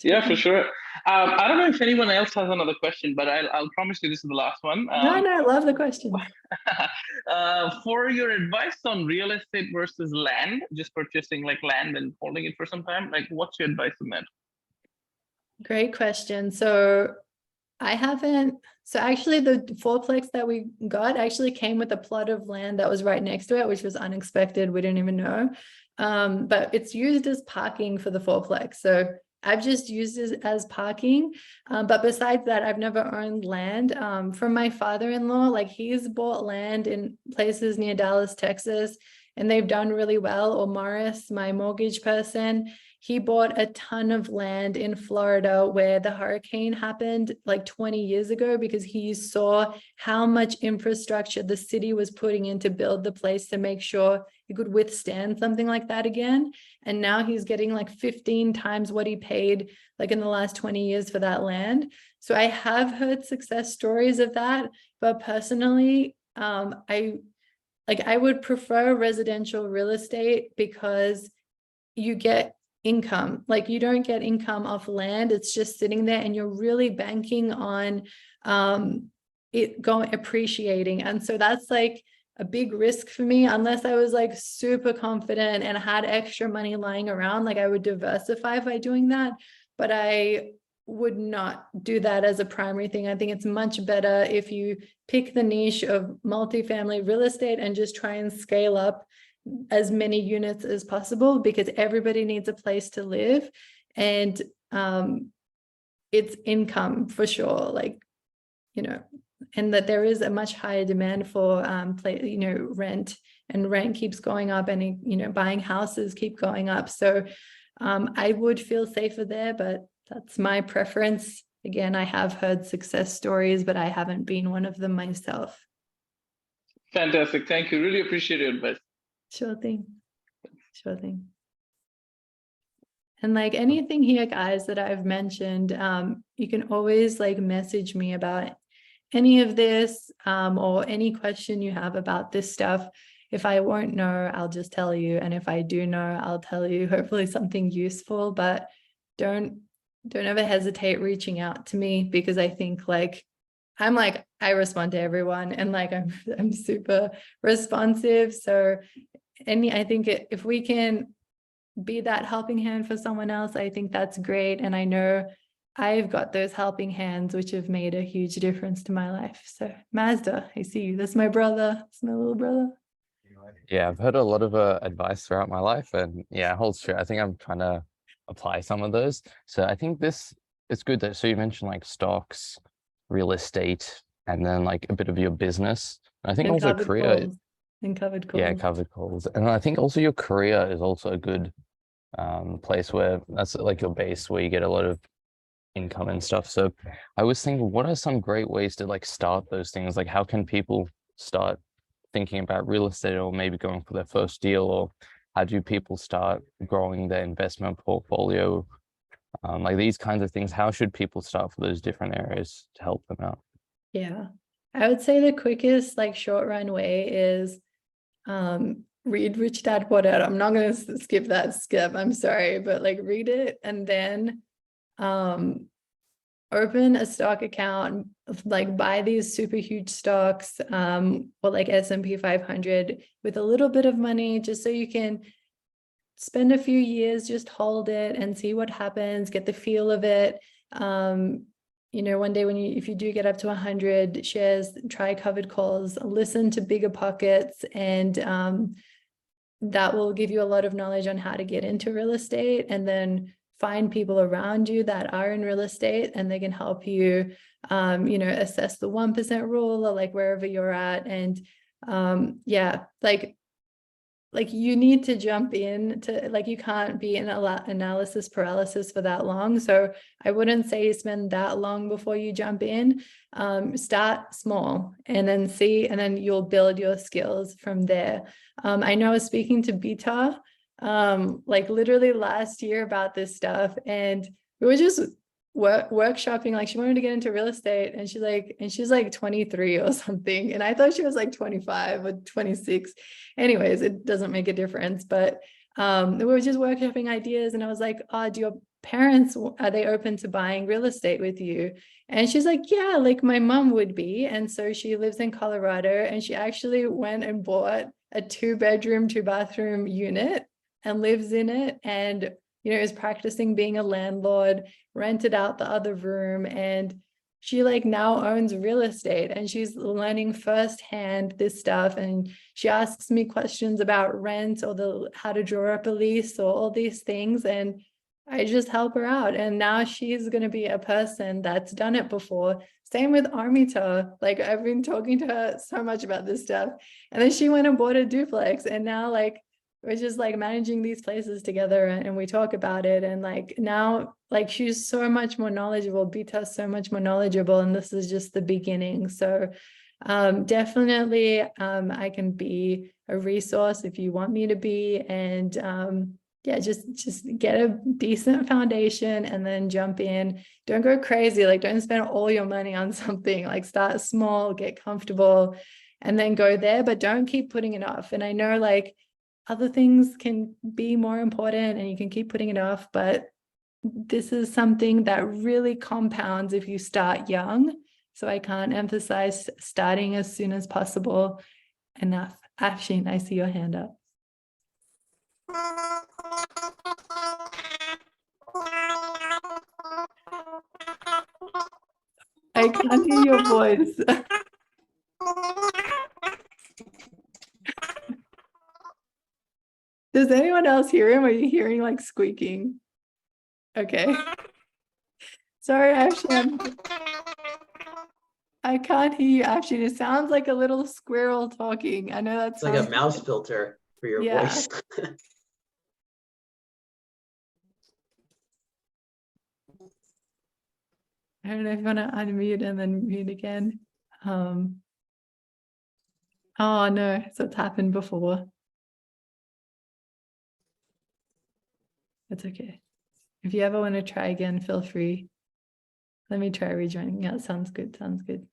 Yeah, for sure. I don't know if anyone else has another question, but I'll promise you this is the last one. No, I love the question. For your advice on real estate versus land, just purchasing like land and holding it for some time, like what's your advice on that? Great question. So I haven't. So actually the fourplex that we got actually came with a plot of land that was right next to it, which was unexpected. We didn't even know. But it's used as parking for the fourplex. So I've just used it as parking. But besides that, I've never owned land. From my father-in-law, like he's bought land in places near Dallas, Texas, and they've done really well. Or Morris, my mortgage person, he bought a ton of land in Florida where the hurricane happened like 20 years ago, because he saw how much infrastructure the city was putting in to build the place to make sure it could withstand something like that again. And now he's getting like 15 times what he paid like in the last 20 years for that land. So I have heard success stories of that, but personally, I would prefer residential real estate because you get income. Like you don't get income off land, it's just sitting there, and you're really banking on it going appreciating. And so that's like a big risk for me, unless I was like super confident and had extra money lying around. Like I would diversify by doing that, but I would not do that as a primary thing. I think it's much better if you pick the niche of multifamily real estate and just try and scale up as many units as possible, because everybody needs a place to live. And it's income for sure, like, you know, and that there is a much higher demand for rent, and rent keeps going up, and buying houses keep going up. So I would feel safer there, but that's my preference. Again, I have heard success stories, but I haven't been one of them myself. Fantastic. Thank you. Really appreciate your advice. Sure thing. Sure thing. And like anything here, guys, that I've mentioned, you can always like message me about any of this, or any question you have about this stuff. If I won't know, I'll just tell you. And if I do know, I'll tell you, hopefully something useful. But don't ever hesitate reaching out to me, because I think I respond to everyone, and like I'm super responsive. So I think if we can be that helping hand for someone else, I think that's great. And I know I've got those helping hands, which have made a huge difference to my life. So Mazda, I see you. That's my brother. That's my little brother. Yeah, I've heard a lot of advice throughout my life, and yeah, it holds true. I think I'm trying to apply some of those. So I think it's good that, so you mentioned like stocks, real estate, and then like a bit of your business. And I think also career. Covered calls. Yeah, covered calls. And I think also your career is also a good place where that's like your base, where you get a lot of income and stuff. So I was thinking, what are some great ways to like start those things? Like how can people start thinking about real estate, or maybe going for their first deal, or how do people start growing their investment portfolio? Like these kinds of things, how should people start for those different areas to help them out? Yeah, I would say the quickest like short run way is read Rich Dad Poor Dad. I'm not going to skip that step, I'm sorry, but like read it, and then open a stock account, like buy these super huge stocks, or like S&P 500 with a little bit of money, just so you can spend a few years, just hold it and see what happens, get the feel of it. One day if you do get up to 100 shares, try covered calls, listen to Bigger Pockets, and that will give you a lot of knowledge on how to get into real estate. And then find people around you that are in real estate, and they can help you, assess the 1% rule, or like wherever you're at. And like you need to jump in to, like, you can't be in analysis paralysis for that long. So I wouldn't say spend that long before you jump in. Start small and then see, and then you'll build your skills from there. I know I was speaking to Bita like literally last year about this stuff, and we were just workshopping. Like she wanted to get into real estate, and she's like 23 or something, and I thought she was like 25 or 26. Anyways, it doesn't make a difference, but we were just workshopping ideas, and I was like, oh, do your parents, are they open to buying real estate with you? And she's like, yeah, like my mom would be. And so she lives in Colorado, and she actually went and bought a 2-bedroom 2-bathroom unit and lives in it, and is practicing being a landlord, rented out the other room, and she like now owns real estate and she's learning firsthand this stuff. And she asks me questions about rent or how to draw up a lease or all these things. And I just help her out. And now she's going to be a person that's done it before. Same with Armita. Like I've been talking to her so much about this stuff. And then she went and bought a duplex. And now like we're just like managing these places together and we talk about it. And like now, like she's so much more knowledgeable, Bita's so much more knowledgeable. And this is just the beginning. So definitely I can be a resource if you want me to be. And yeah, just get a decent foundation and then jump in. Don't go crazy. Like don't spend all your money on something. Like start small, get comfortable, and then go there, but don't keep putting it off. And I know like other things can be more important and you can keep putting it off, but this is something that really compounds if you start young. So I can't emphasize starting as soon as possible enough. Afshin, I see your hand up. I can't hear your voice. Does anyone else hear him? Are you hearing like squeaking? Okay. Sorry, Afshin. I can't hear you, Afshin. It sounds like a little squirrel talking. I know that's It's like a mouse filter for your Yeah. voice. I don't know if you want to unmute and then mute again. Oh no, so it's happened before. That's okay. If you ever want to try again, feel free. Let me try rejoining. Yeah, sounds good. Sounds good.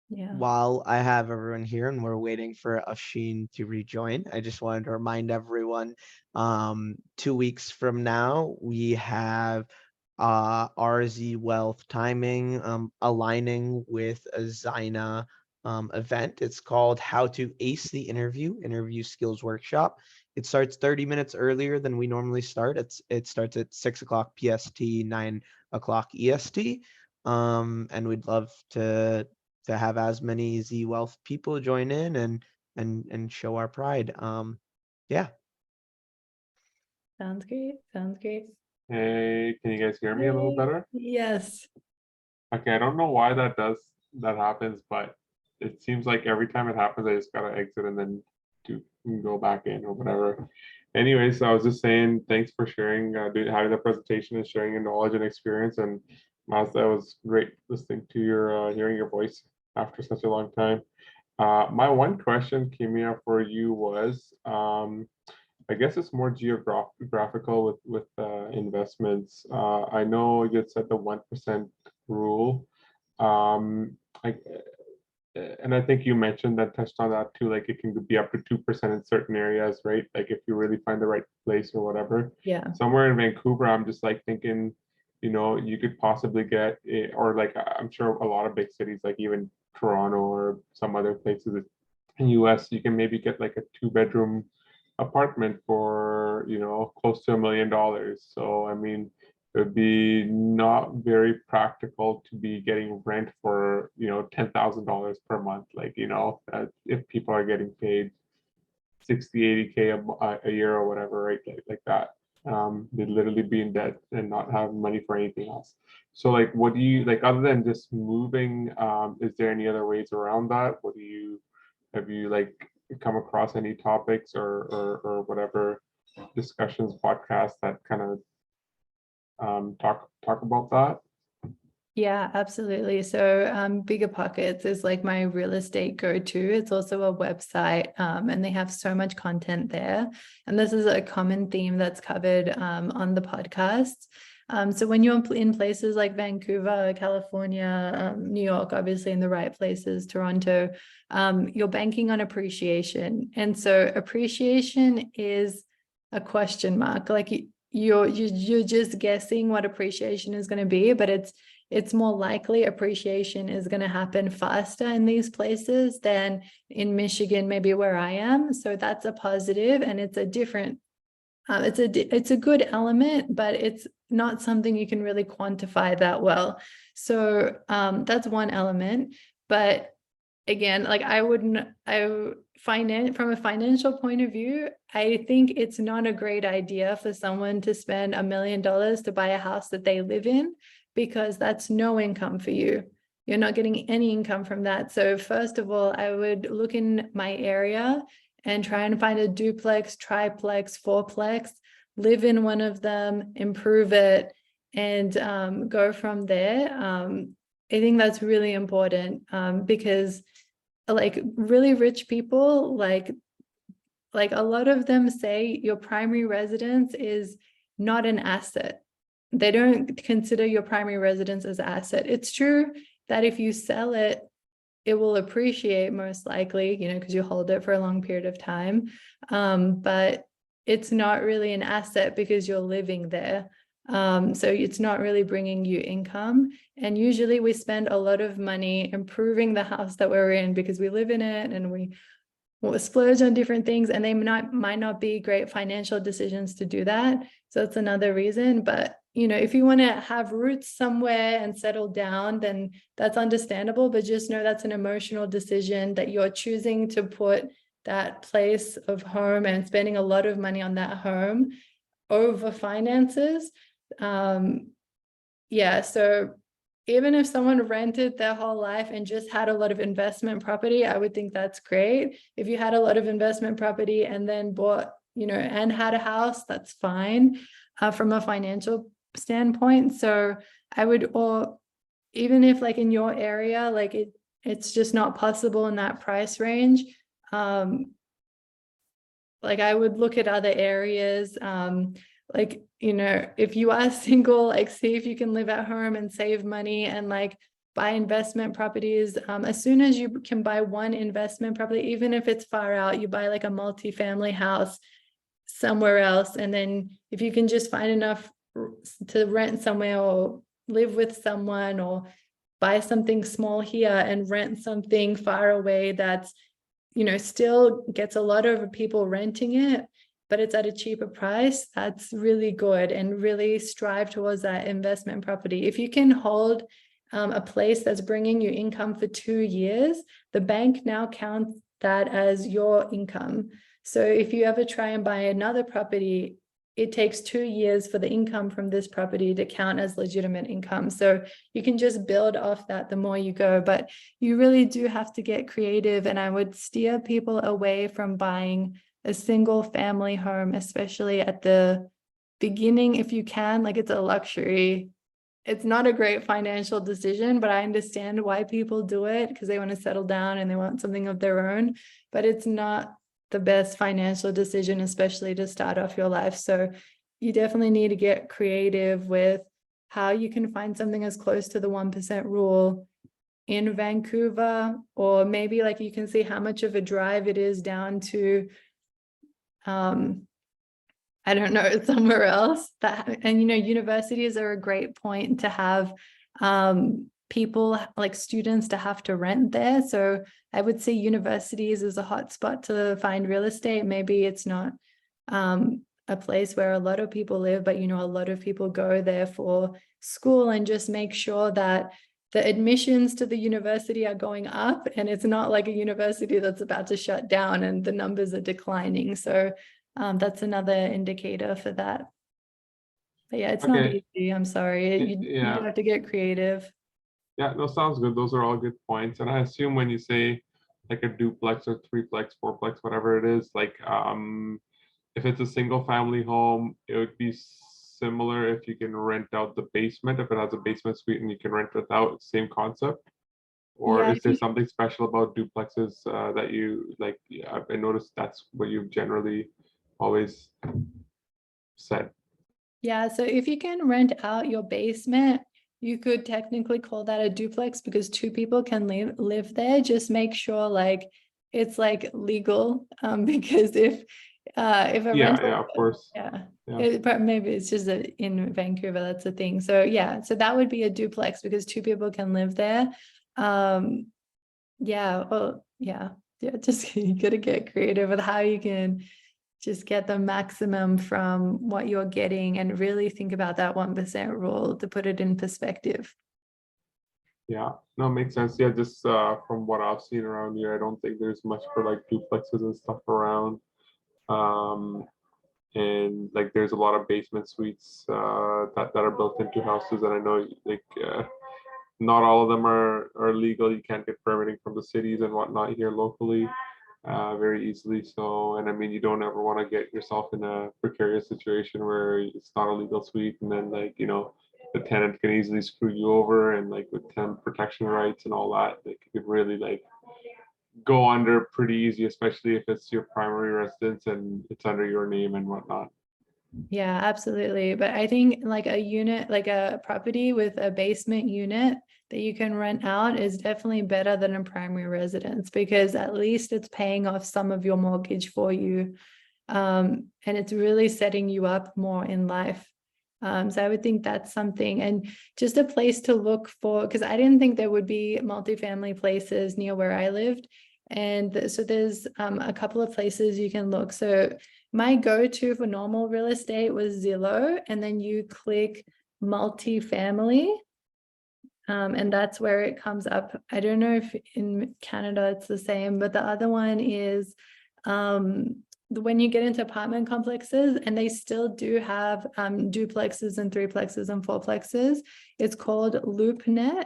Yeah. While I have everyone here and we're waiting for Afshin to rejoin, I just wanted to remind everyone, 2 weeks from now, we have RZ Wealth timing aligning with a Zyna event. It's called How to Ace the Interview Skills Workshop. It starts 30 minutes earlier than we normally start. It starts at 6 o'clock PST, 9 o'clock EST. And we'd love to have as many Z Wealth people join in and show our pride. Yeah. Sounds great. Sounds great. Hey, can you guys hear me a little better? Yes. Okay, I don't know why that happens, but it seems like every time it happens, I just gotta exit and then go back in or whatever. Anyways, I was just saying thanks for sharing, having the presentation and sharing your knowledge and experience. And Mazda, it was great listening to your hearing your voice after such a long time. My one question, Kimiya, for you was, I guess it's more geographical with investments. I know you had said the 1% rule. And I think you mentioned that, touched on that too, like it can be up to 2% in certain areas, right? Like if you really find the right place or whatever. Yeah. Somewhere in Vancouver, I'm just like thinking, you could possibly get it, or like I'm sure a lot of big cities, like even Toronto or some other places in US, you can maybe get like a 2-bedroom apartment for, close to $1 million. So, I mean, it would be not very practical to be getting rent for, $10,000 per month. Like, if people are getting paid 60, 80K a year or whatever, right? Like that. They'd literally be in debt and not have money for anything else. So like, what do you, like, other than just moving, is there any other ways around that? Have you like come across any topics or whatever discussions, podcasts that kind of talk about that? Yeah, absolutely. So Bigger Pockets is like my real estate go-to. It's also a website and they have so much content there. And this is a common theme that's covered on the podcast. So when you're in places like Vancouver, California, New York, obviously in the right places, Toronto, you're banking on appreciation. And so appreciation is a question mark. Like you're just guessing what appreciation is going to be, but it's more likely appreciation is going to happen faster in these places than in Michigan, maybe where I am. So that's a positive, and it's a different it's a good element, but it's not something you can really quantify that well. So that's one element. But again, like from a financial point of view, I think it's not a great idea for someone to spend $1 million to buy a house that they live in, because that's no income for you. You're not getting any income from that. So first of all, I would look in my area and try and find a duplex, triplex, fourplex, live in one of them, improve it, and go from there. I think that's really important, because like really rich people, like a lot of them say your primary residence is not an asset. They don't consider your primary residence as an asset. It's true that if you sell it, it will appreciate most likely, because you hold it for a long period of time. But it's not really an asset because you're living there. So it's not really bringing you income. And usually we spend a lot of money improving the house that we're in because we live in it, and we splurge on different things, and they might not be great financial decisions to do that. So that's another reason. But if you want to have roots somewhere and settle down, then that's understandable, but just know that's an emotional decision that you're choosing to put that place of home and spending a lot of money on that home over finances. Yeah, so even if someone rented their whole life and just had a lot of investment property, I would think that's great. If you had a lot of investment property and then bought, and had a house, that's fine from a financial standpoint. So I would, or even if like in your area, like it's just not possible in that price range, like I would look at other areas. Like, if you are single, like see if you can live at home and save money and like buy investment properties. As soon as you can buy one investment property, even if it's far out, you buy like a multi-family house somewhere else. And then if you can just find enough to rent somewhere or live with someone, or buy something small here and rent something far away that's, still gets a lot of people renting it, but it's at a cheaper price, that's really good. And really strive towards that investment property. If you can hold a place that's bringing you income for 2 years, the bank now counts that as your income. So if you ever try and buy another property, it takes 2 years for the income from this property to count as legitimate income. So you can just build off that the more you go, but you really do have to get creative. And I would steer people away from buying a single family home, especially at the beginning, if you can. Like, it's a luxury. It's not a great financial decision, but I understand why people do it, because they want to settle down and they want something of their own, but it's not the best financial decision, especially to start off your life. So you definitely need to get creative with how you can find something as close to the 1% rule in Vancouver, or maybe like you can see how much of a drive it is down to I don't know, somewhere else. And universities are a great point to have people, like students, to have to rent there. So I would say universities is a hot spot to find real estate. Maybe it's not a place where a lot of people live, but a lot of people go there for school, and just make sure that the admissions to the university are going up, and it's not like a university that's about to shut down and the numbers are declining. So that's another indicator for that. But yeah, it's not Okay. easy. I'm sorry. You Yeah. do have to get creative. Yeah, no, sounds good. Those are all good points. And I assume when you say like a duplex or threeplex, fourplex, whatever it is, like if it's a single family home, it would be similar if you can rent out the basement. If it has a basement suite and you can rent it out, same concept. Or Yeah, is there something special about duplexes that you like? Yeah, I noticed that's what you've generally always said. Yeah, so if you can rent out your basement, you could technically call that a duplex, because 2 people can live there. Just make sure like it's like legal, because if a rental, Yeah, of course. yeah, Yeah. but maybe it's just that in Vancouver that's a thing. So yeah, so that would be a duplex because 2 people can live there. Yeah, well, yeah, just you gotta get creative with how you can just get the maximum from what you're getting and really think about that 1% rule to put it in perspective. Yeah, no, makes sense. Yeah, just from what I've seen around here, I don't think there's much for like duplexes and stuff around. And like there's a lot of basement suites that are built into houses, and I know like not all of them are legal. You can't get permitting from the cities and whatnot here locally very easily. So, and I mean, you don't ever want to get yourself in a precarious situation where it's not a legal suite, and then like the tenant can easily screw you over, and like with tenant protection rights and all that, they could really like go under pretty easy, especially if it's your primary residence and it's under your name and whatnot. Yeah, absolutely. But I think like a unit, like a property with a basement unit that you can rent out is definitely better than a primary residence, because at least it's paying off some of your mortgage for you. And it's really setting you up more in life. So I would think that's something, and just a place to look for, because I didn't think there would be multifamily places near where I lived. And so there's a couple of places you can look. So my go-to for normal real estate was Zillow, and then you click multifamily. And that's where it comes up. I don't know if in Canada it's the same, but the other one is when you get into apartment complexes, and they still do have duplexes and threeplexes and fourplexes. It's called LoopNet,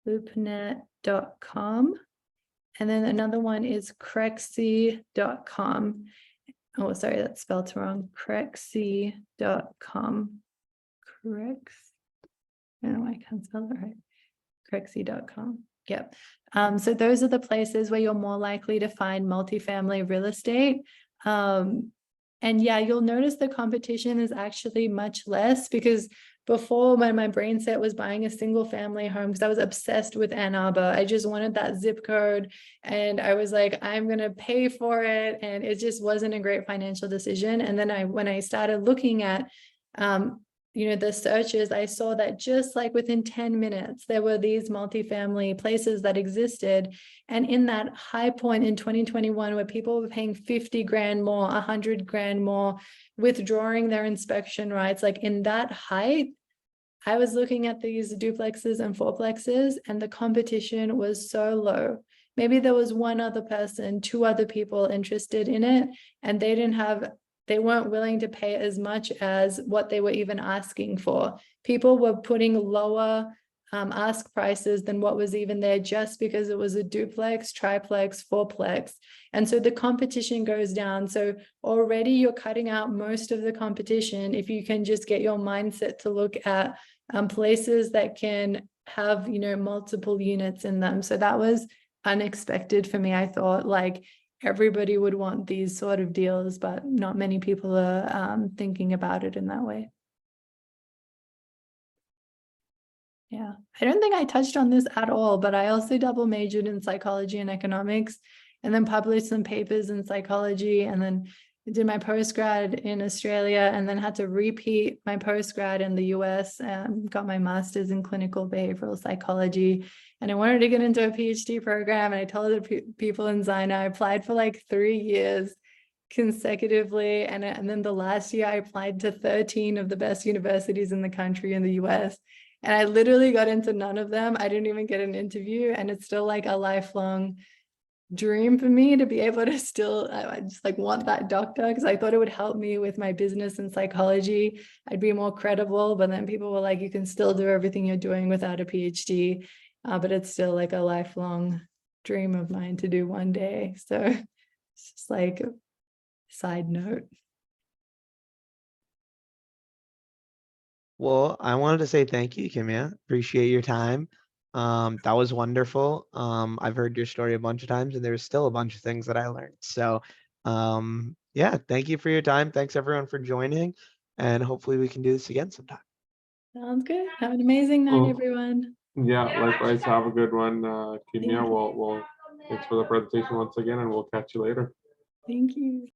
loopnet.com. And then another one is Crexy.com. Oh, sorry, that's spelled wrong. Crexy.com. Crex. I don't know why I can't spell it right. Crexy.com. Yep. So those are the places where you're more likely to find multifamily real estate. And yeah, you'll notice the competition is actually much less, because before, when my brain set was buying a single family home, because I was obsessed with Ann Arbor, I just wanted that zip code, and I was like, I'm gonna pay for it, and it just wasn't a great financial decision. And then when I started looking at the searches, I saw that just like within 10 minutes, there were these multifamily places that existed. And in that high point in 2021, where people were paying 50 grand more, 100 grand more, withdrawing their inspection rights, like in that height, I was looking at these duplexes and fourplexes, and the competition was so low. Maybe there was one other person, two other people interested in it, and they weren't willing to pay as much as what they were even asking for. People were putting lower ask prices than what was even there, just because it was a duplex, triplex, fourplex. And so the competition goes down. So already you're cutting out most of the competition if you can just get your mindset to look at places that can have, multiple units in them. So that was unexpected for me. I thought like everybody would want these sort of deals, but not many people are thinking about it in that way. Yeah, I don't think I touched on this at all, but I also double majored in psychology and economics, and then published some papers in psychology, and then did my postgrad in Australia, and then had to repeat my postgrad in the US, and got my master's in clinical behavioral psychology. And I wanted to get into a PhD program, and I told the people in Zina, I applied for like 3 years consecutively. And then the last year I applied to 13 of the best universities in the country in the US. And I literally got into none of them. I didn't even get an interview. And it's still like a lifelong dream for me to be able to still, I just like want that doctor, because I thought it would help me with my business and psychology. I'd be more credible. But then people were like, you can still do everything you're doing without a PhD. But it's still like a lifelong dream of mine to do one day. So it's just like a side note. Well, I wanted to say thank you, Kimiya. Appreciate your time. That was wonderful. I've heard your story a bunch of times, and there's still a bunch of things that I learned. So, yeah, thank you for your time. Thanks everyone for joining, and hopefully we can do this again sometime. Sounds good. Have an amazing night, Cool. everyone. Yeah, likewise. Have a good one, Thank Kimiya. you. We'll thanks for the presentation once again, and we'll catch you later. Thank you.